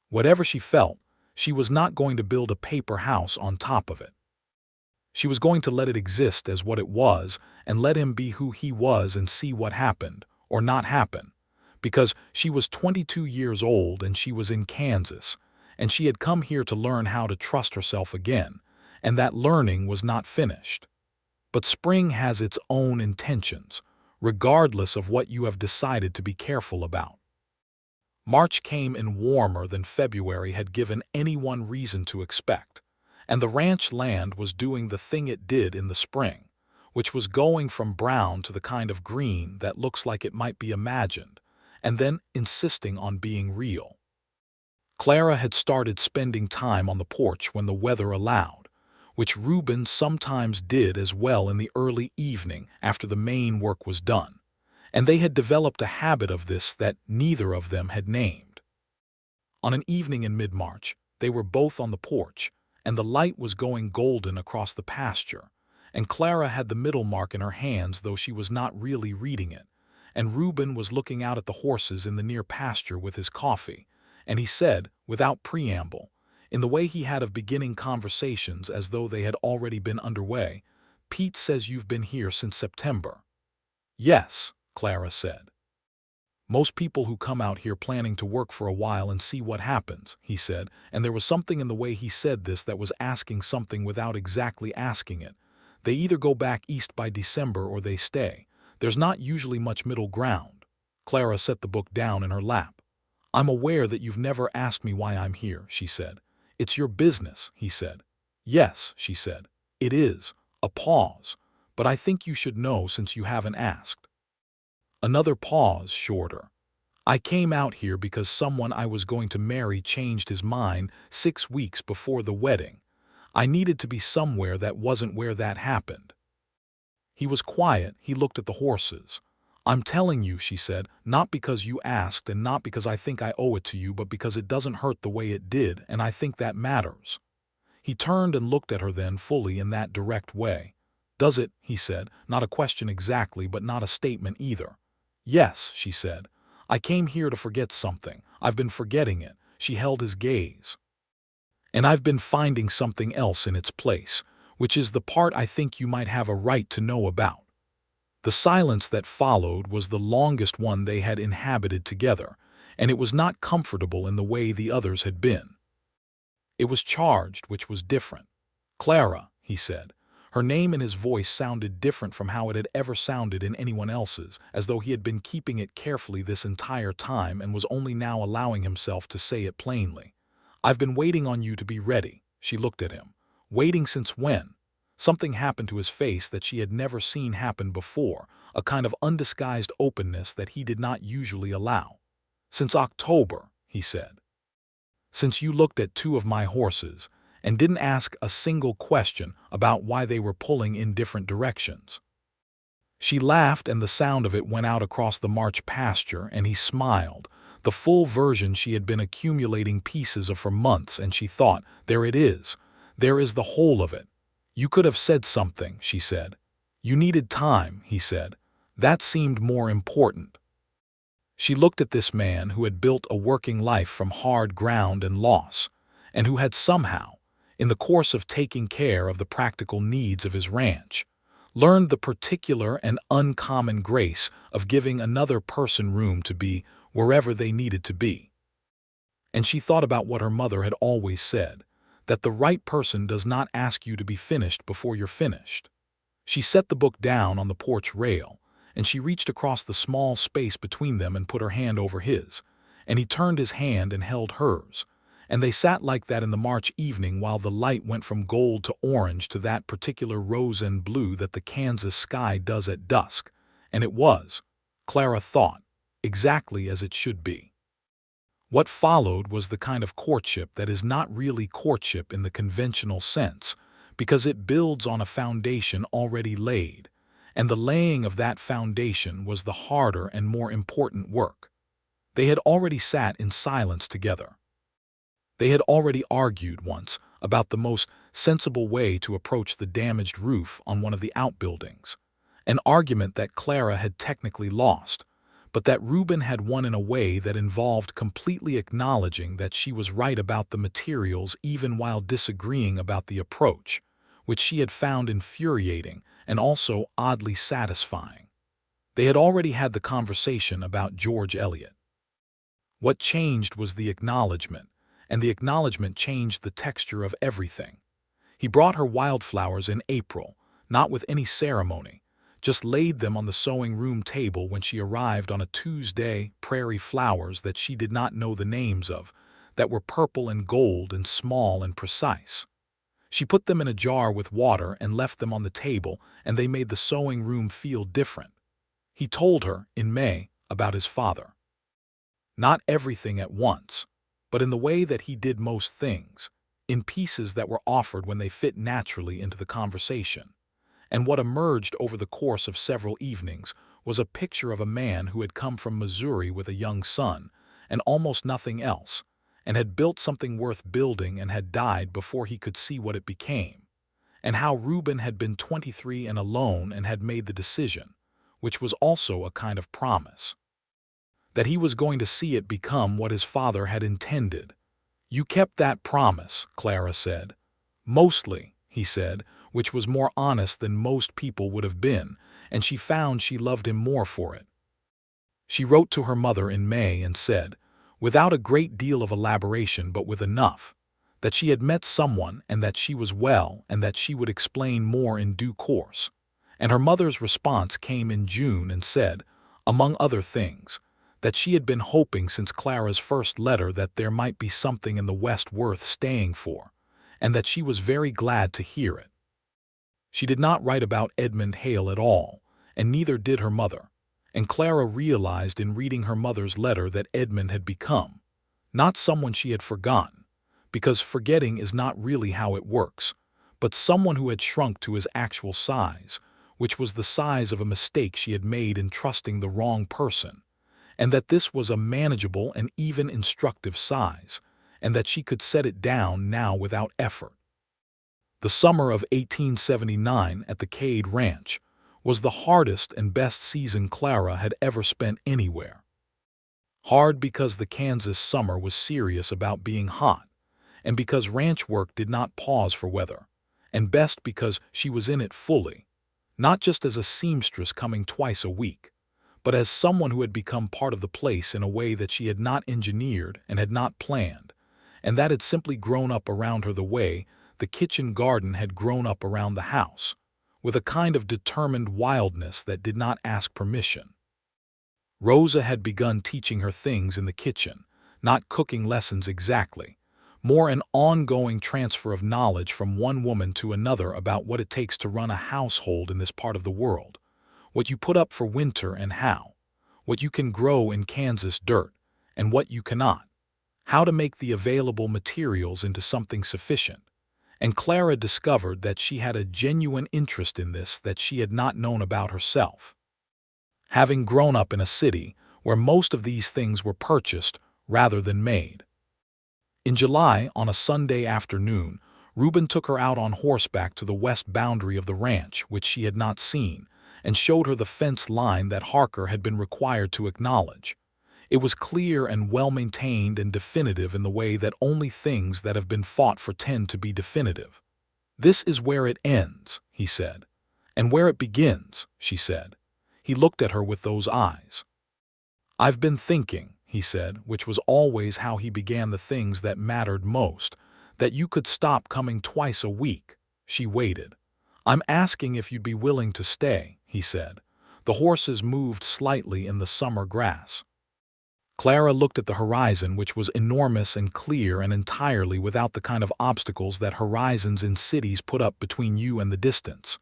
Whatever she felt, she was not going to build a paper house on top of it. She was going to let it exist as what it was and let him be who he was and see what happened, or not happen, because she was 22 years old and she was in Kansas, and she had come here to learn how to trust herself again, and that learning was not finished. But spring has its own intentions, regardless of what you have decided to be careful about. March came in warmer than February had given anyone reason to expect, and the ranch land was doing the thing it did in the spring, which was going from brown to the kind of green that looks like it might be imagined, and then insisting on being real. Clara had started spending time on the porch when the weather allowed, which Reuben sometimes did as well in the early evening after the main work was done, and they had developed a habit of this that neither of them had named. On an evening in mid-March, they were both on the porch, and the light was going golden across the pasture, and Clara had the middle mark in her hands, though she was not really reading it, and Reuben was looking out at the horses in the near pasture with his coffee, and he said, without preamble, in the way he had of beginning conversations as though they had already been underway, "Pete says you've been here since September." "Yes," Clara said. "Most people who come out here planning to work for a while and see what happens," he said, and there was something in the way he said this that was asking something without exactly asking it. "They either go back east by December or they stay. There's not usually much middle ground." Clara set the book down in her lap. "I'm aware that you've never asked me why I'm here," she said. "It's your business," he said. "Yes," she said. "It is." A pause. "But I think you should know since you haven't asked." Another pause, shorter. "I came out here because someone I was going to marry changed his mind 6 weeks before the wedding. I needed to be somewhere that wasn't where that happened." He was quiet. He looked at the horses. "I'm telling you," she said, "not because you asked and not because I think I owe it to you, but because it doesn't hurt the way it did, and I think that matters." He turned and looked at her then fully in that direct way. "Does it?" he said, not a question exactly, but not a statement either. "Yes," she said. "I came here to forget something. I've been forgetting it." She held his gaze. "And I've been finding something else in its place, which is the part I think you might have a right to know about." The silence that followed was the longest one they had inhabited together, and it was not comfortable in the way the others had been. It was charged, which was different. "Clara," he said. Her name in his voice sounded different from how it had ever sounded in anyone else's, as though he had been keeping it carefully this entire time and was only now allowing himself to say it plainly. "I've been waiting on you to be ready." She looked at him. "Waiting since when?" Something happened to his face that she had never seen happen before, a kind of undisguised openness that he did not usually allow. "Since October," he said. "Since you looked at 2 of my horses and didn't ask a single question about why they were pulling in different directions." She laughed, and the sound of it went out across the March pasture, and he smiled, the full version she had been accumulating pieces of for months, and she thought, there it is. There is the whole of it. "You could have said something," she said. "You needed time," he said. "That seemed more important." She looked at this man who had built a working life from hard ground and loss, and who had somehow, in the course of taking care of the practical needs of his ranch, learned the particular and uncommon grace of giving another person room to be wherever they needed to be. And she thought about what her mother had always said, that the right person does not ask you to be finished before you're finished. She set the book down on the porch rail, and she reached across the small space between them and put her hand over his, and he turned his hand and held hers, and they sat like that in the March evening while the light went from gold to orange to that particular rose and blue that the Kansas sky does at dusk, and it was, Clara thought, exactly as it should be. What followed was the kind of courtship that is not really courtship in the conventional sense, because it builds on a foundation already laid, and the laying of that foundation was the harder and more important work. They had already sat in silence together. They had already argued once about the most sensible way to approach the damaged roof on one of the outbuildings, an argument that Clara had technically lost, but that Reuben had won in a way that involved completely acknowledging that she was right about the materials even while disagreeing about the approach, which she had found infuriating and also oddly satisfying. They had already had the conversation about George Eliot. What changed was the acknowledgement, and the acknowledgement changed the texture of everything. He brought her wildflowers in April, not with any ceremony, just laid them on the sewing room table when she arrived on a Tuesday, prairie flowers that she did not know the names of, that were purple and gold and small and precise. She put them in a jar with water and left them on the table, and they made the sewing room feel different. He told her, in May, about his father. Not everything at once, but in the way that he did most things, in pieces that were offered when they fit naturally into the conversation. And what emerged over the course of several evenings was a picture of a man who had come from Missouri with a young son, and almost nothing else, and had built something worth building and had died before he could see what it became, and how Reuben had been 23 and alone and had made the decision, which was also a kind of promise, that he was going to see it become what his father had intended. "You kept that promise," Clara said. "Mostly," he said, which was more honest than most people would have been, and she found she loved him more for it. She wrote to her mother in May and said, without a great deal of elaboration but with enough, that she had met someone and that she was well and that she would explain more in due course. And her mother's response came in June and said, among other things, that she had been hoping since Clara's first letter that there might be something in the West worth staying for, and that she was very glad to hear it. She did not write about Edmund Hale at all, and neither did her mother, and Clara realized in reading her mother's letter that Edmund had become, not someone she had forgotten, because forgetting is not really how it works, but someone who had shrunk to his actual size, which was the size of a mistake she had made in trusting the wrong person, and that this was a manageable and even instructive size, and that she could set it down now without effort. The summer of 1879 at the Cade Ranch was the hardest and best season Clara had ever spent anywhere. Hard because the Kansas summer was serious about being hot, and because ranch work did not pause for weather, and best because she was in it fully, not just as a seamstress coming twice a week, but as someone who had become part of the place in a way that she had not engineered and had not planned, and that had simply grown up around her the way the kitchen garden had grown up around the house, with a kind of determined wildness that did not ask permission. Rosa had begun teaching her things in the kitchen, not cooking lessons exactly, more an ongoing transfer of knowledge from one woman to another about what it takes to run a household in this part of the world, what you put up for winter and how, what you can grow in Kansas dirt and what you cannot, how to make the available materials into something sufficient. And Clara discovered that she had a genuine interest in this that she had not known about herself, having grown up in a city where most of these things were purchased rather than made. In July, on a Sunday afternoon, Reuben took her out on horseback to the west boundary of the ranch, which she had not seen, and showed her the fence line that Harker had been required to acknowledge. It was clear and well-maintained and definitive in the way that only things that have been fought for tend to be definitive. "This is where it ends," he said. "And where it begins," she said. He looked at her with those eyes. "I've been thinking," he said, which was always how he began the things that mattered most, "that you could stop coming twice a week." She waited. "I'm asking if you'd be willing to stay," he said. The horses moved slightly in the summer grass. Clara looked at the horizon, which was enormous and clear and entirely without the kind of obstacles that horizons in cities put up between you and the distance.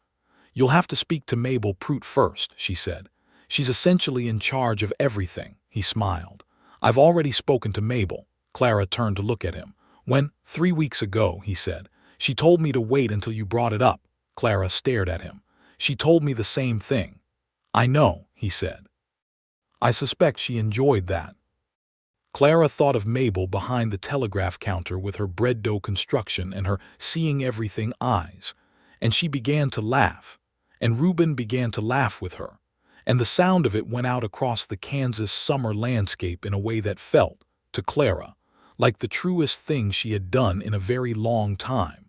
"You'll have to speak to Mabel Prout first," she said. "She's essentially in charge of everything," he smiled. "I've already spoken to Mabel." Clara turned to look at him. "When? 3 weeks ago," he said. "She told me to wait until you brought it up." Clara stared at him. "She told me the same thing." "I know," he said. "I suspect she enjoyed that." Clara thought of Mabel behind the telegraph counter with her bread dough construction and her seeing everything eyes, and she began to laugh, and Reuben began to laugh with her, and the sound of it went out across the Kansas summer landscape in a way that felt, to Clara, like the truest thing she had done in a very long time.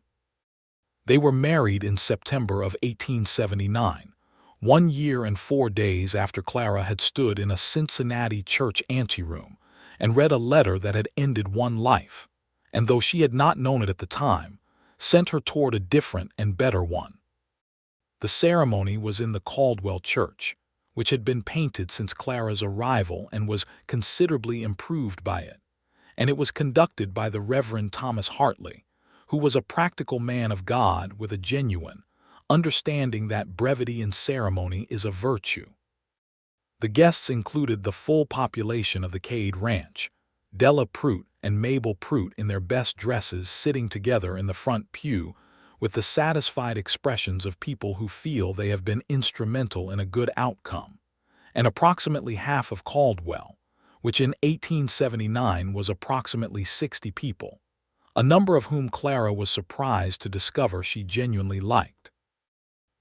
They were married in September of 1879, 1 year and 4 days after Clara had stood in a Cincinnati church anteroom and read a letter that had ended one life, and though she had not known it at the time, sent her toward a different and better one. The ceremony was in the Caldwell Church, which had been painted since Clara's arrival and was considerably improved by it, and it was conducted by the Reverend Thomas Hartley, who was a practical man of God with a genuine understanding that brevity in ceremony is a virtue. The guests included the full population of the Cade Ranch, Della Prout and Mabel Prout in their best dresses sitting together in the front pew with the satisfied expressions of people who feel they have been instrumental in a good outcome, and approximately half of Caldwell, which in 1879 was approximately 60 people, a number of whom Clara was surprised to discover she genuinely liked.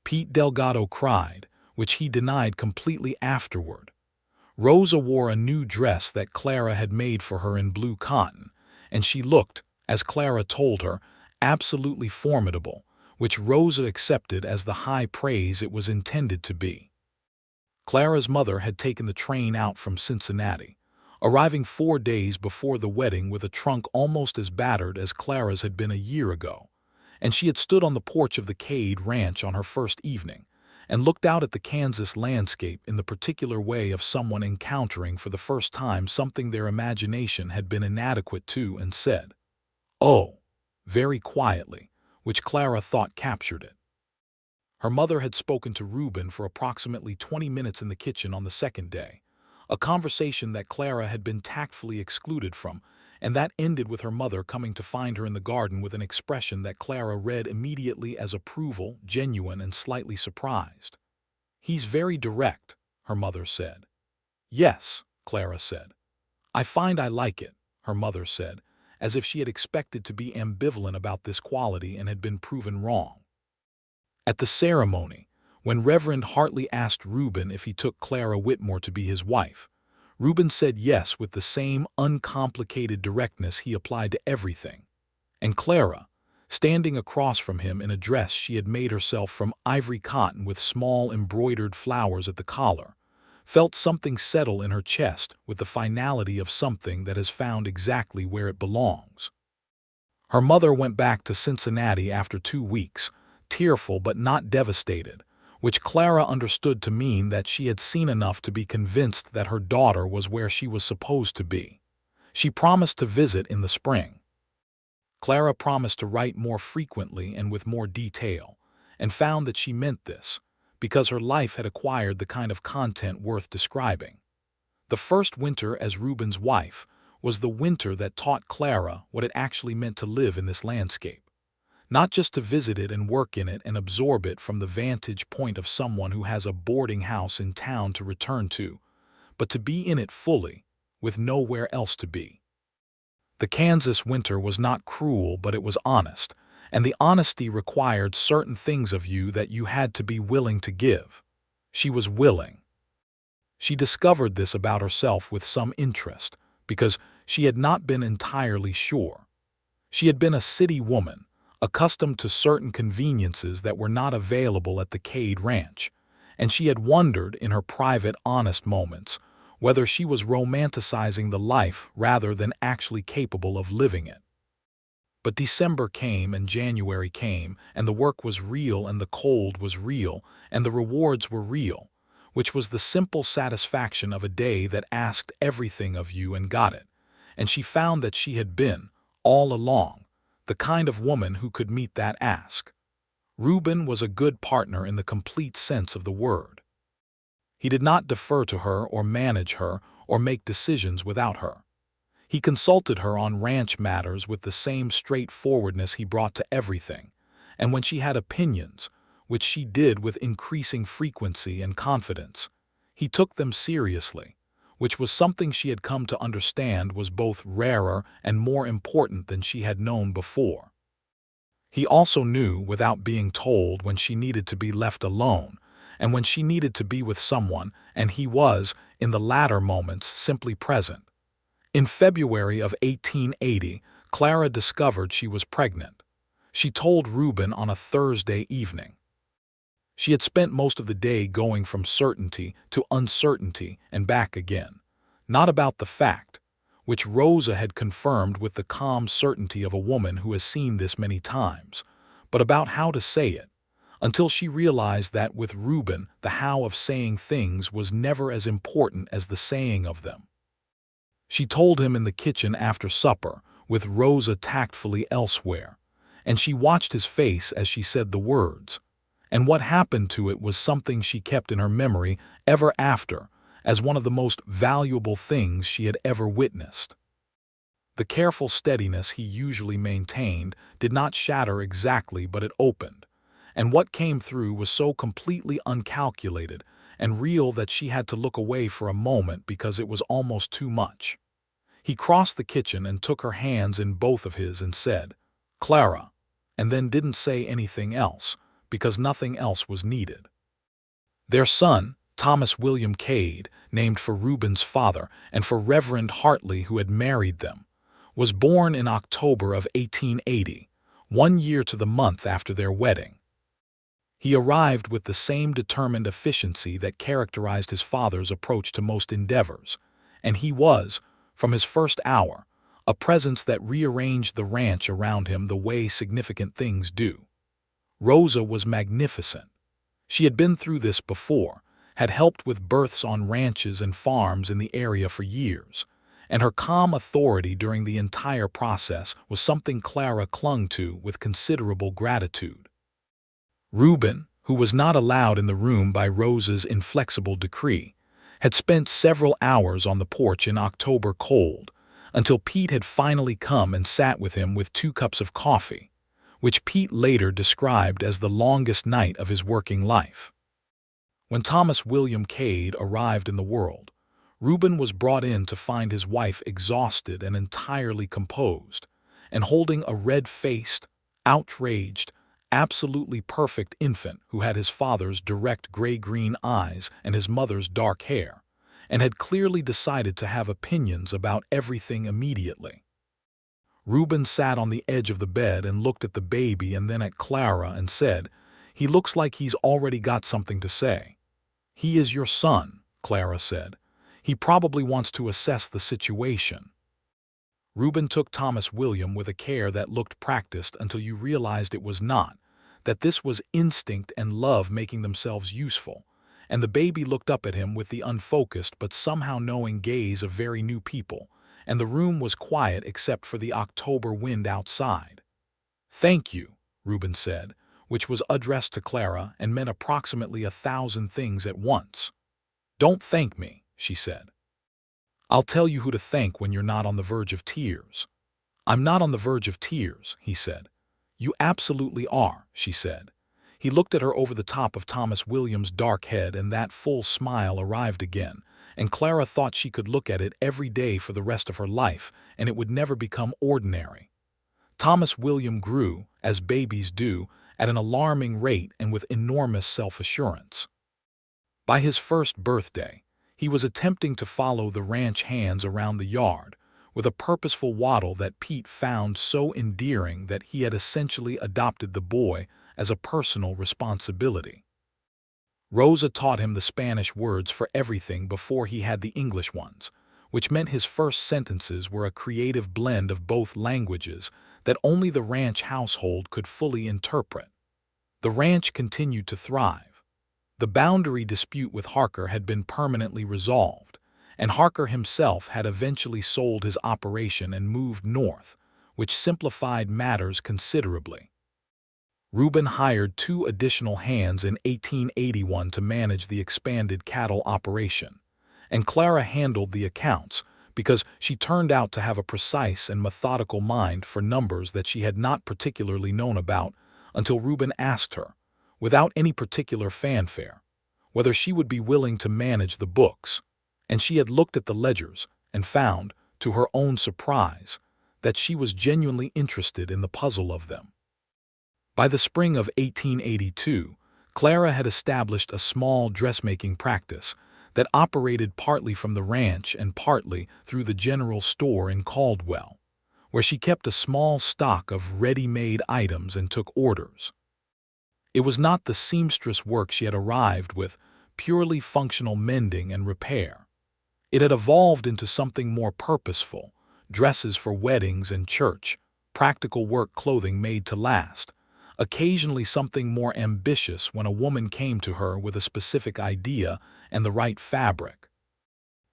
Pete Delgado cried, which he denied completely afterward. Rosa wore a new dress that Clara had made for her in blue cotton, and she looked, as Clara told her, absolutely formidable, which Rosa accepted as the high praise it was intended to be. Clara's mother had taken the train out from Cincinnati, arriving 4 days before the wedding with a trunk almost as battered as Clara's had been a year ago, and she had stood on the porch of the Cade Ranch on her first evening and looked out at the Kansas landscape in the particular way of someone encountering for the first time something their imagination had been inadequate to, and said, "Oh," very quietly, which Clara thought captured it. Her mother had spoken to Reuben for approximately 20 minutes in the kitchen on the second day, a conversation that Clara had been tactfully excluded from, and that ended with her mother coming to find her in the garden with an expression that Clara read immediately as approval, genuine and slightly surprised. "He's very direct," her mother said. "Yes," Clara said. "I find I like it," her mother said, as if she had expected to be ambivalent about this quality and had been proven wrong. At the ceremony, when Reverend Hartley asked Reuben if he took Clara Whitmore to be his wife, Reuben said yes with the same uncomplicated directness he applied to everything, and Clara, standing across from him in a dress she had made herself from ivory cotton with small embroidered flowers at the collar, felt something settle in her chest with the finality of something that has found exactly where it belongs. Her mother went back to Cincinnati after 2 weeks, tearful but not devastated, which Clara understood to mean that she had seen enough to be convinced that her daughter was where she was supposed to be. She promised to visit in the spring. Clara promised to write more frequently and with more detail, and found that she meant this, because her life had acquired the kind of content worth describing. The first winter as Reuben's wife was the winter that taught Clara what it actually meant to live in this landscape. Not just to visit it and work in it and absorb it from the vantage point of someone who has a boarding house in town to return to, but to be in it fully, with nowhere else to be. The Kansas winter was not cruel, but it was honest, and the honesty required certain things of you that you had to be willing to give. She was willing. She discovered this about herself with some interest, because she had not been entirely sure. She had been a city woman, accustomed to certain conveniences that were not available at the Cade Ranch, and she had wondered in her private, honest moments whether she was romanticizing the life rather than actually capable of living it. But December came and January came, and the work was real and the cold was real and the rewards were real, which was the simple satisfaction of a day that asked everything of you and got it, and she found that she had been, all along, the kind of woman who could meet that ask. Reuben was a good partner in the complete sense of the word. He did not defer to her or manage her or make decisions without her. He consulted her on ranch matters with the same straightforwardness he brought to everything, and when she had opinions, which she did with increasing frequency and confidence, he took them seriously, which was something she had come to understand was both rarer and more important than she had known before. He also knew, without being told, when she needed to be left alone, and when she needed to be with someone, and he was, in the latter moments, simply present. In February of 1880, Clara discovered she was pregnant. She told Reuben on a Thursday evening. She had spent most of the day going from certainty to uncertainty and back again, not about the fact, which Rosa had confirmed with the calm certainty of a woman who has seen this many times, but about how to say it, until she realized that with Reuben, the how of saying things was never as important as the saying of them. She told him in the kitchen after supper, with Rosa tactfully elsewhere, and she watched his face as she said the words, and what happened to it was something she kept in her memory ever after, as one of the most valuable things she had ever witnessed. The careful steadiness he usually maintained did not shatter exactly, but it opened, and what came through was so completely uncalculated and real that she had to look away for a moment because it was almost too much. He crossed the kitchen and took her hands in both of his and said, "Clara," and then didn't say anything else, because nothing else was needed. Their son, Thomas William Cade, named for Reuben's father and for Reverend Hartley who had married them, was born in October of 1880, 1 year to the month after their wedding. He arrived with the same determined efficiency that characterized his father's approach to most endeavors, and he was, from his first hour, a presence that rearranged the ranch around him the way significant things do. Rosa was magnificent. She had been through this before, had helped with births on ranches and farms in the area for years, and her calm authority during the entire process was something Clara clung to with considerable gratitude. Reuben, who was not allowed in the room by Rosa's inflexible decree, had spent several hours on the porch in October cold, until Pete had finally come and sat with him with 2 cups of coffee, which Pete later described as the longest night of his working life. When Thomas William Cade arrived in the world, Reuben was brought in to find his wife exhausted and entirely composed, and holding a red-faced, outraged, absolutely perfect infant who had his father's direct gray-green eyes and his mother's dark hair, and had clearly decided to have opinions about everything immediately. Reuben sat on the edge of the bed and looked at the baby and then at Clara and said, "He looks like he's already got something to say." "He is your son," Clara said. "He probably wants to assess the situation." Reuben took Thomas William with a care that looked practiced until you realized it was not, that this was instinct and love making themselves useful, and the baby looked up at him with the unfocused but somehow knowing gaze of very new people, and the room was quiet except for the October wind outside. "Thank you," Reuben said, which was addressed to Clara and meant approximately 1,000 things at once. "Don't thank me," she said. "I'll tell you who to thank when you're not on the verge of tears." "I'm not on the verge of tears," he said. "You absolutely are," she said. He looked at her over the top of Thomas William's dark head, and that full smile arrived again, and Clara thought she could look at it every day for the rest of her life, and it would never become ordinary. Thomas William grew, as babies do, at an alarming rate and with enormous self-assurance. By his first birthday, he was attempting to follow the ranch hands around the yard, with a purposeful waddle that Pete found so endearing that he had essentially adopted the boy as a personal responsibility. Rosa taught him the Spanish words for everything before he had the English ones, which meant his first sentences were a creative blend of both languages that only the ranch household could fully interpret. The ranch continued to thrive. The boundary dispute with Harker had been permanently resolved, and Harker himself had eventually sold his operation and moved north, which simplified matters considerably. Reuben hired 2 additional hands in 1881 to manage the expanded cattle operation, and Clara handled the accounts because she turned out to have a precise and methodical mind for numbers that she had not particularly known about until Reuben asked her, without any particular fanfare, whether she would be willing to manage the books, and she had looked at the ledgers and found, to her own surprise, that she was genuinely interested in the puzzle of them. By the spring of 1882, Clara had established a small dressmaking practice that operated partly from the ranch and partly through the general store in Caldwell, where she kept a small stock of ready-made items and took orders. It was not the seamstress work she had arrived with, purely functional mending and repair. It had evolved into something more purposeful: dresses for weddings and church, practical work clothing made to last, occasionally something more ambitious when a woman came to her with a specific idea and the right fabric.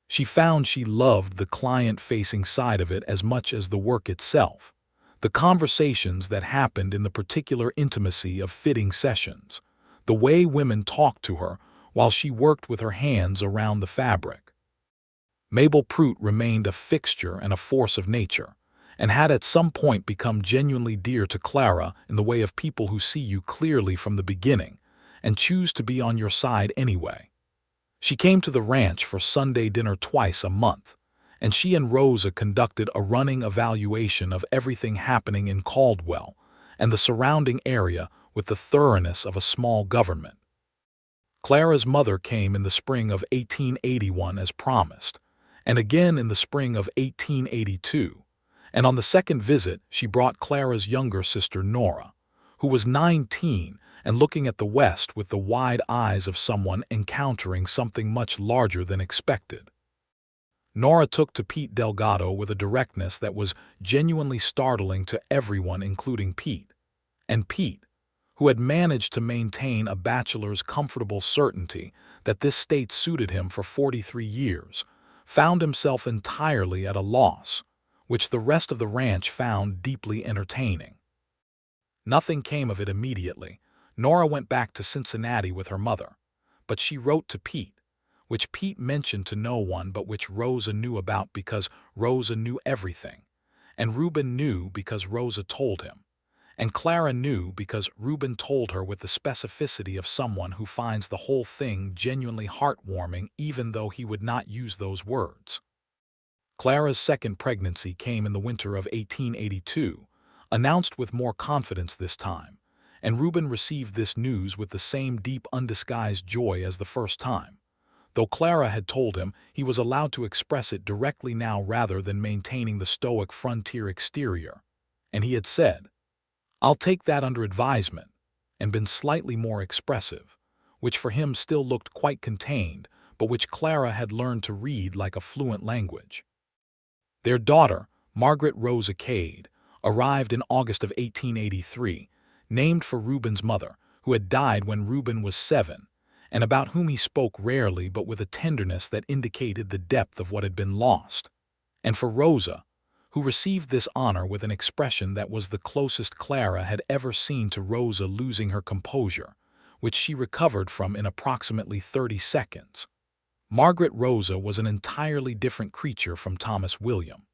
She found she loved the client-facing side of it as much as the work itself, the conversations that happened in the particular intimacy of fitting sessions, the way women talked to her while she worked with her hands around the fabric. Mabel Prout remained a fixture and a force of nature, and had at some point become genuinely dear to Clara in the way of people who see you clearly from the beginning and choose to be on your side anyway. She came to the ranch for Sunday dinner twice a month, and she and Rosa conducted a running evaluation of everything happening in Caldwell and the surrounding area with the thoroughness of a small government. Clara's mother came in the spring of 1881 as promised, and again in the spring of 1882, and on the second visit she brought Clara's younger sister Nora, who was 19 and looking at the west with the wide eyes of someone encountering something much larger than expected. Nora took to Pete Delgado with a directness that was genuinely startling to everyone, including Pete. And Pete, who had managed to maintain a bachelor's comfortable certainty that this state suited him for 43 years, found himself entirely at a loss, which the rest of the ranch found deeply entertaining. Nothing came of it immediately. Nora went back to Cincinnati with her mother, but she wrote to Pete, which Pete mentioned to no one but which Rosa knew about because Rosa knew everything, and Reuben knew because Rosa told him, and Clara knew because Reuben told her with the specificity of someone who finds the whole thing genuinely heartwarming even though he would not use those words. Clara's second pregnancy came in the winter of 1882, announced with more confidence this time, and Reuben received this news with the same deep, undisguised joy as the first time, though Clara had told him he was allowed to express it directly now rather than maintaining the stoic frontier exterior, and he had said, "I'll take that under advisement," and been slightly more expressive, which for him still looked quite contained, but which Clara had learned to read like a fluent language. Their daughter, Margaret Rosa Cade, arrived in August of 1883, named for Reuben's mother, who had died when Reuben was 7, and about whom he spoke rarely but with a tenderness that indicated the depth of what had been lost, and for Rosa, who received this honor with an expression that was the closest Clara had ever seen to Rosa losing her composure, which she recovered from in approximately 30 seconds. Margaret Rosa was an entirely different creature from Thomas William.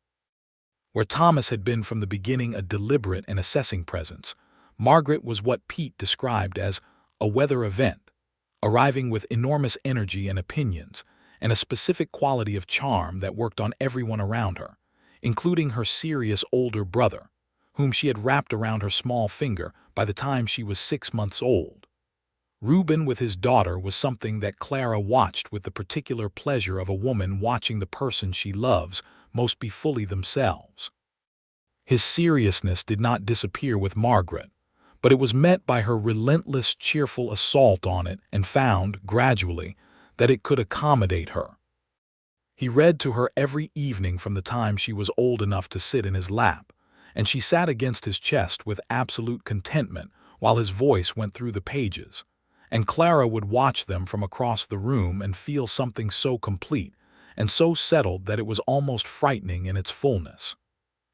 Where Thomas had been from the beginning a deliberate and assessing presence, Margaret was what Pete described as a weather event, arriving with enormous energy and opinions, and a specific quality of charm that worked on everyone around her, including her serious older brother, whom she had wrapped around her small finger by the time she was 6 months old. Reuben with his daughter was something that Clara watched with the particular pleasure of a woman watching the person she loves most be fully themselves. His seriousness did not disappear with Margaret, but it was met by her relentless, cheerful assault on it and found, gradually, that it could accommodate her. He read to her every evening from the time she was old enough to sit in his lap, and she sat against his chest with absolute contentment while his voice went through the pages, and Clara would watch them from across the room and feel something so complete and so settled that it was almost frightening in its fullness.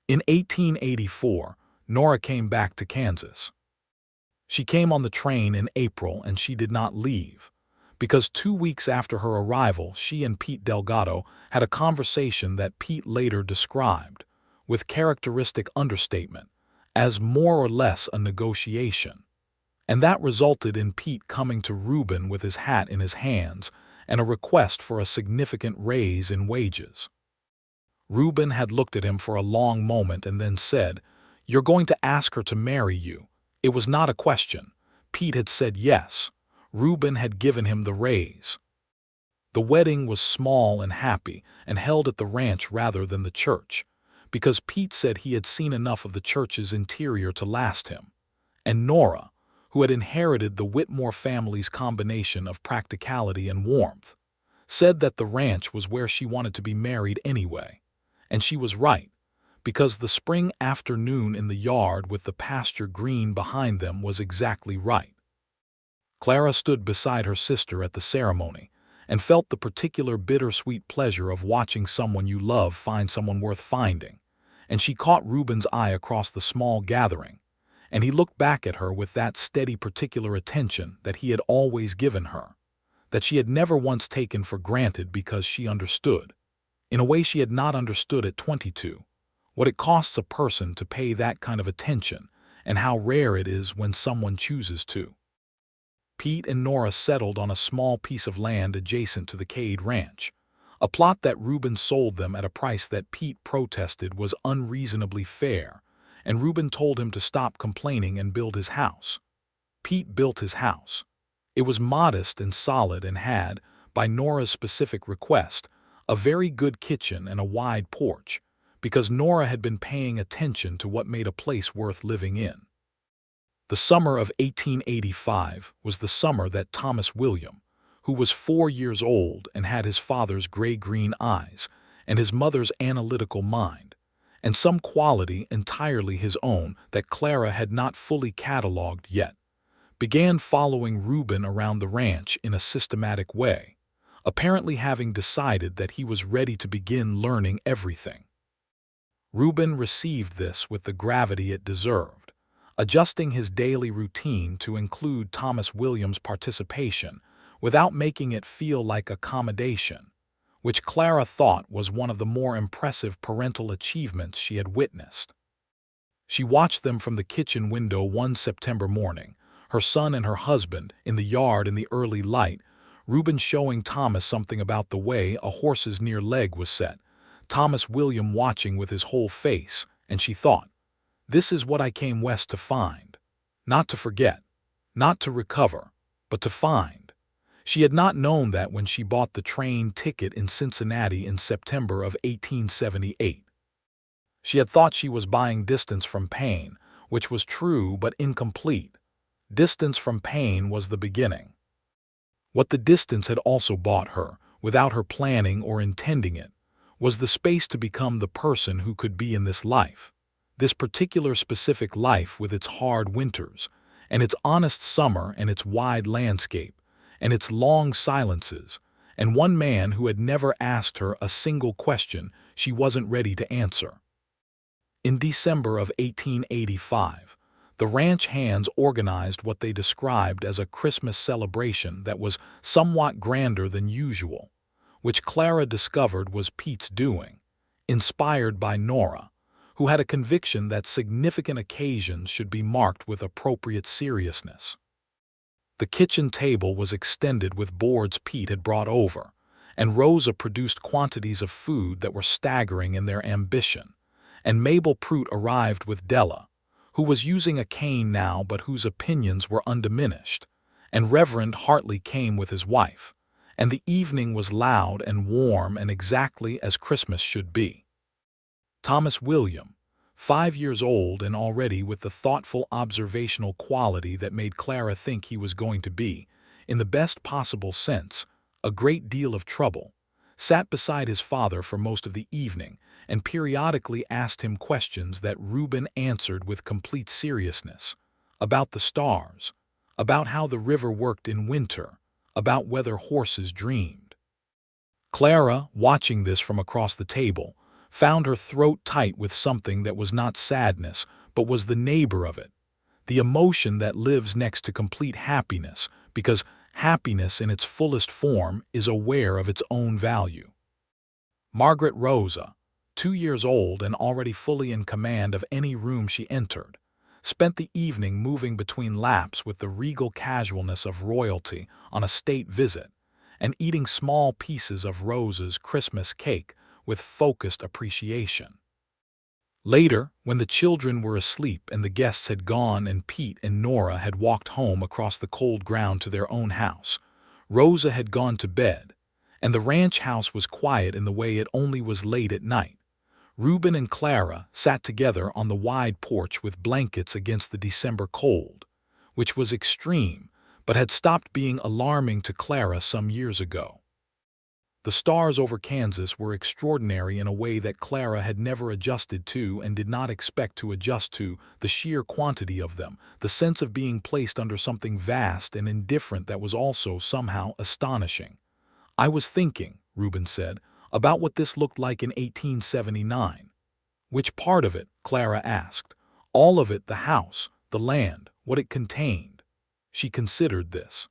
In 1884, Nora came back to Kansas. She came on the train in April and she did not leave, because 2 weeks after her arrival she and Pete Delgado had a conversation that Pete later described, with characteristic understatement, as more or less a negotiation. And that resulted in Pete coming to Reuben with his hat in his hands and a request for a significant raise in wages. Reuben had looked at him for a long moment and then said, "You're going to ask her to marry you." It was not a question. Pete had said yes. Reuben had given him the raise. The wedding was small and happy and held at the ranch rather than the church, because Pete said he had seen enough of the church's interior to last him. And Nora, who had inherited the Whitmore family's combination of practicality and warmth, said that the ranch was where she wanted to be married anyway. And she was right, because the spring afternoon in the yard with the pasture green behind them was exactly right. Clara stood beside her sister at the ceremony and felt the particular bittersweet pleasure of watching someone you love find someone worth finding, and she caught Reuben's eye across the small gathering, and he looked back at her with that steady particular attention that he had always given her, that she had never once taken for granted because she understood, in a way she had not understood at 22, what it costs a person to pay that kind of attention and how rare it is when someone chooses to. Pete and Nora settled on a small piece of land adjacent to the Cade Ranch, a plot that Reuben sold them at a price that Pete protested was unreasonably fair, and Reuben told him to stop complaining and build his house. Pete built his house. It was modest and solid and had, by Nora's specific request, a very good kitchen and a wide porch, because Nora had been paying attention to what made a place worth living in. The summer of 1885 was the summer that Thomas William, who was 4 years old and had his father's gray-green eyes and his mother's analytical mind, and some quality entirely his own that Clara had not fully catalogued yet, began following Reuben around the ranch in a systematic way, apparently having decided that he was ready to begin learning everything. Reuben received this with the gravity it deserved, adjusting his daily routine to include Thomas Williams' participation without making it feel like accommodation, which Clara thought was one of the more impressive parental achievements she had witnessed. She watched them from the kitchen window one September morning, her son and her husband in the yard in the early light, Reuben showing Thomas something about the way a horse's near leg was set, Thomas William watching with his whole face, and she thought, "This is what I came west to find. Not to forget, not to recover, but to find." She had not known that when she bought the train ticket in Cincinnati in September of 1878. She had thought she was buying distance from pain, which was true but incomplete. Distance from pain was the beginning. What the distance had also bought her, without her planning or intending it, was the space to become the person who could be in this life, this particular specific life with its hard winters, and its honest summer and its wide landscape, and its long silences, and one man who had never asked her a single question she wasn't ready to answer. In December of 1885, the ranch hands organized what they described as a Christmas celebration that was somewhat grander than usual, which Clara discovered was Pete's doing, inspired by Nora, who had a conviction that significant occasions should be marked with appropriate seriousness. The kitchen table was extended with boards Pete had brought over, and Rosa produced quantities of food that were staggering in their ambition, and Mabel Prout arrived with Della, who was using a cane now but whose opinions were undiminished, and Reverend Hartley came with his wife, and the evening was loud and warm and exactly as Christmas should be. Thomas William, 5 years old and already with the thoughtful observational quality that made Clara think he was going to be, in the best possible sense, a great deal of trouble, sat beside his father for most of the evening and periodically asked him questions that Reuben answered with complete seriousness, about the stars, about how the river worked in winter, about whether horses dreamed. Clara, watching this from across the table, found her throat tight with something that was not sadness, but was the neighbor of it, the emotion that lives next to complete happiness, because happiness in its fullest form is aware of its own value. Margaret Rosa, 2 years old and already fully in command of any room she entered, spent the evening moving between laps with the regal casualness of royalty on a state visit, and eating small pieces of Rosa's Christmas cake with focused appreciation. Later, when the children were asleep and the guests had gone and Pete and Nora had walked home across the cold ground to their own house, Rosa had gone to bed, and the ranch house was quiet in the way it only was late at night. Reuben and Clara sat together on the wide porch with blankets against the December cold, which was extreme but had stopped being alarming to Clara some years ago. The stars over Kansas were extraordinary in a way that Clara had never adjusted to and did not expect to adjust to, the sheer quantity of them, the sense of being placed under something vast and indifferent that was also somehow astonishing. "I was thinking," Reuben said, "about what this looked like in 1879. "Which part of it?" Clara asked. "All of it, the house, the land, what it contained." She considered this.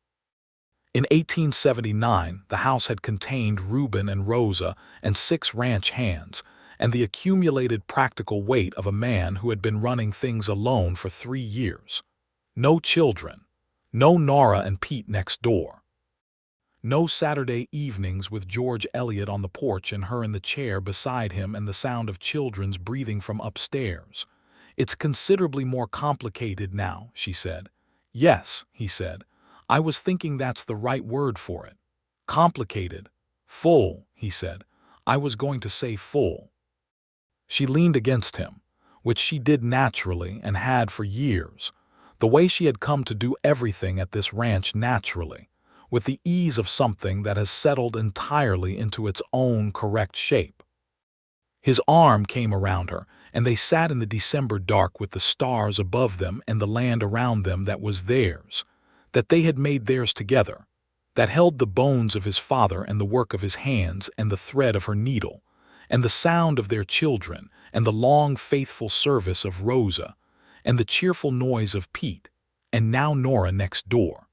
In 1879, the house had contained Reuben and Rosa and 6 ranch hands, and the accumulated practical weight of a man who had been running things alone for 3 years. No children. No Nora and Pete next door. No Saturday evenings with George Eliot on the porch and her in the chair beside him and the sound of children's breathing from upstairs. "It's considerably more complicated now," she said. "Yes," he said. "I was thinking that's the right word for it. Complicated. Full," he said. "I was going to say full." She leaned against him, which she did naturally and had for years, the way she had come to do everything at this ranch naturally, with the ease of something that has settled entirely into its own correct shape. His arm came around her, and they sat in the December dark with the stars above them and the land around them that was theirs, that they had made theirs together, that held the bones of his father and the work of his hands and the thread of her needle, and the sound of their children and the long faithful service of Rosa, and the cheerful noise of Pete, and now Nora next door.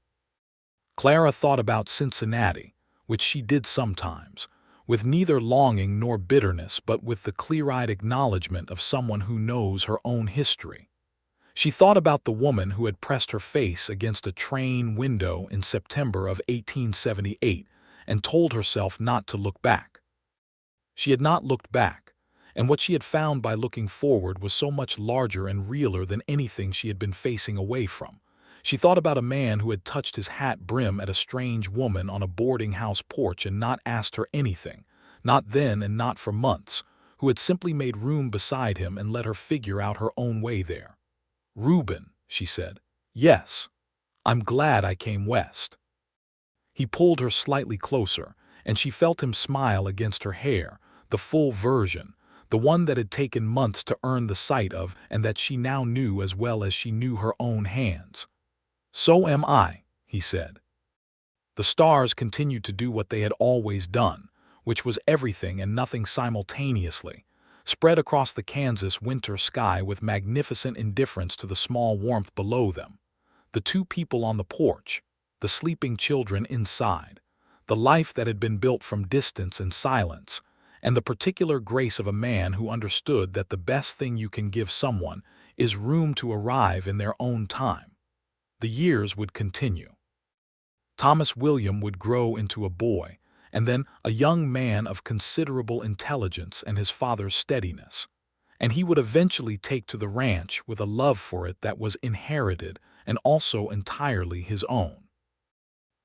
Clara thought about Cincinnati, which she did sometimes, with neither longing nor bitterness but with the clear-eyed acknowledgment of someone who knows her own history. She thought about the woman who had pressed her face against a train window in September of 1878 and told herself not to look back. She had not looked back, and what she had found by looking forward was so much larger and realer than anything she had been facing away from. She thought about a man who had touched his hat brim at a strange woman on a boarding house porch and not asked her anything, not then and not for months, who had simply made room beside him and let her figure out her own way there. "Reuben," she said. "Yes. I'm glad I came west." He pulled her slightly closer, and she felt him smile against her hair, the full version, the one that had taken months to earn the sight of and that she now knew as well as she knew her own hands. "So am I," he said. The stars continued to do what they had always done, which was everything and nothing simultaneously, spread across the Kansas winter sky with magnificent indifference to the small warmth below them, the 2 people on the porch, the sleeping children inside, the life that had been built from distance and silence, and the particular grace of a man who understood that the best thing you can give someone is room to arrive in their own time. The years would continue. Thomas William would grow into a boy, and then a young man of considerable intelligence and his father's steadiness, and he would eventually take to the ranch with a love for it that was inherited and also entirely his own.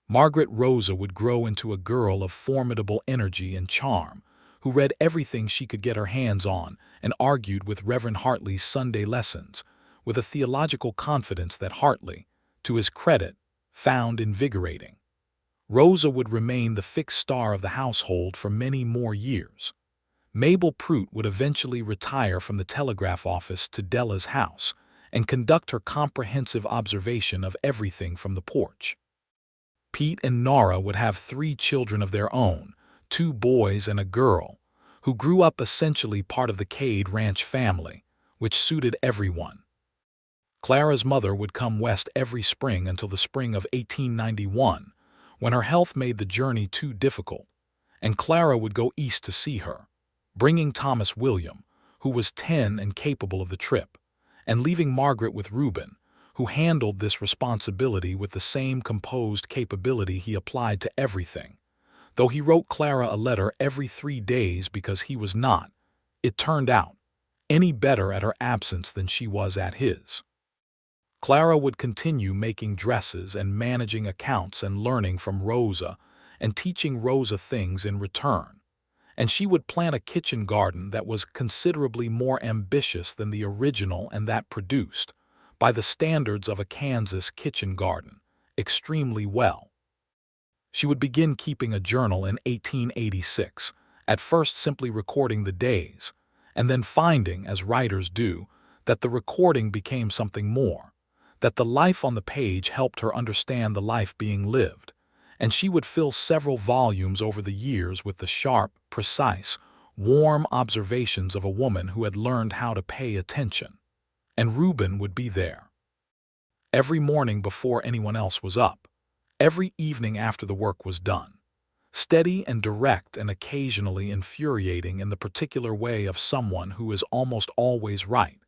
Margaret Rosa would grow into a girl of formidable energy and charm, who read everything she could get her hands on and argued with Reverend Hartley's Sunday lessons, with a theological confidence that Hartley, to his credit, found invigorating. Rosa would remain the fixed star of the household for many more years. Mabel Prout would eventually retire from the telegraph office to Della's house and conduct her comprehensive observation of everything from the porch. Pete and Nora would have 3 children of their own, 2 boys and a girl, who grew up essentially part of the Cade ranch family, which suited everyone. Clara's mother would come west every spring until the spring of 1891, when her health made the journey too difficult, and Clara would go east to see her, bringing Thomas William, who was 10 and capable of the trip, and leaving Margaret with Reuben, who handled this responsibility with the same composed capability he applied to everything, though he wrote Clara a letter every 3 days because he was not, it turned out, any better at her absence than she was at his. Clara would continue making dresses and managing accounts and learning from Rosa and teaching Rosa things in return, and she would plant a kitchen garden that was considerably more ambitious than the original and that produced, by the standards of a Kansas kitchen garden, extremely well. She would begin keeping a journal in 1886, at first simply recording the days, and then finding, as writers do, that the recording became something more, that the life on the page helped her understand the life being lived, and she would fill several volumes over the years with the sharp, precise, warm observations of a woman who had learned how to pay attention. And Reuben would be there. Every morning before anyone else was up, every evening after the work was done. Steady and direct and occasionally infuriating in the particular way of someone who is almost always right,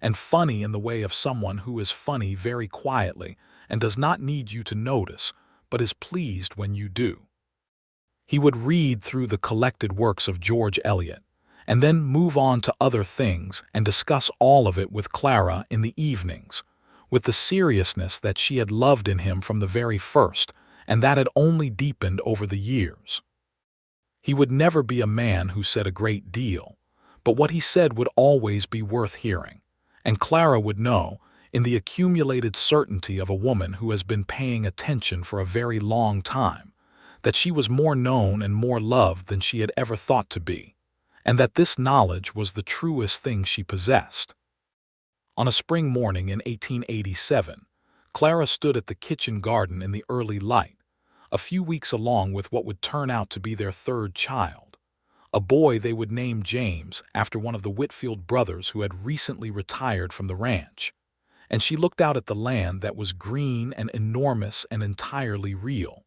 and funny in the way of someone who is funny very quietly and does not need you to notice, but is pleased when you do. He would read through the collected works of George Eliot, and then move on to other things and discuss all of it with Clara in the evenings, with the seriousness that she had loved in him from the very first, and that had only deepened over the years. He would never be a man who said a great deal, but what he said would always be worth hearing, and Clara would know, in the accumulated certainty of a woman who has been paying attention for a very long time, that she was more known and more loved than she had ever thought to be, and that this knowledge was the truest thing she possessed. On a spring morning in 1887, Clara stood at the kitchen garden in the early light, a few weeks along with what would turn out to be their third child, a boy they would name James after one of the Whitfield brothers who had recently retired from the ranch, and she looked out at the land that was green and enormous and entirely real,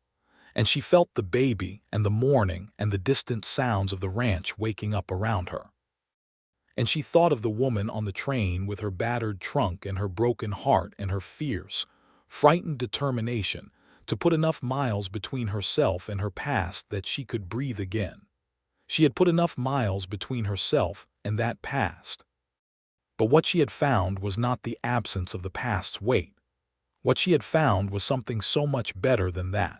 and she felt the baby and the morning and the distant sounds of the ranch waking up around her. And she thought of the woman on the train with her battered trunk and her broken heart and her fierce, frightened determination to put enough miles between herself and her past that she could breathe again. She had put enough miles between herself and that past. But what she had found was not the absence of the past's weight. What she had found was something so much better than that,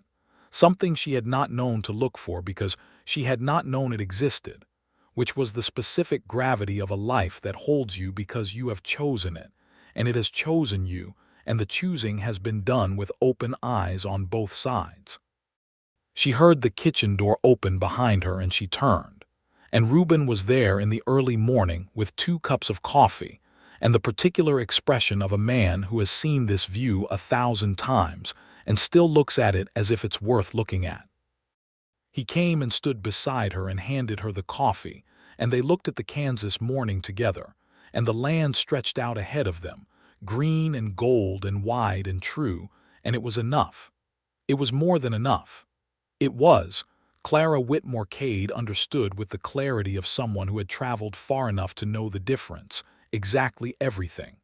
something she had not known to look for because she had not known it existed, which was the specific gravity of a life that holds you because you have chosen it, and it has chosen you, and the choosing has been done with open eyes on both sides. She heard the kitchen door open behind her and she turned, and Reuben was there in the early morning with 2 cups of coffee, and the particular expression of a man who has seen this view 1,000 times and still looks at it as if it's worth looking at. He came and stood beside her and handed her the coffee, and they looked at the Kansas morning together, and the land stretched out ahead of them, green and gold and wide and true, and it was enough. It was more than enough. It was, Clara Whitmore Cade understood with the clarity of someone who had traveled far enough to know the difference, exactly everything.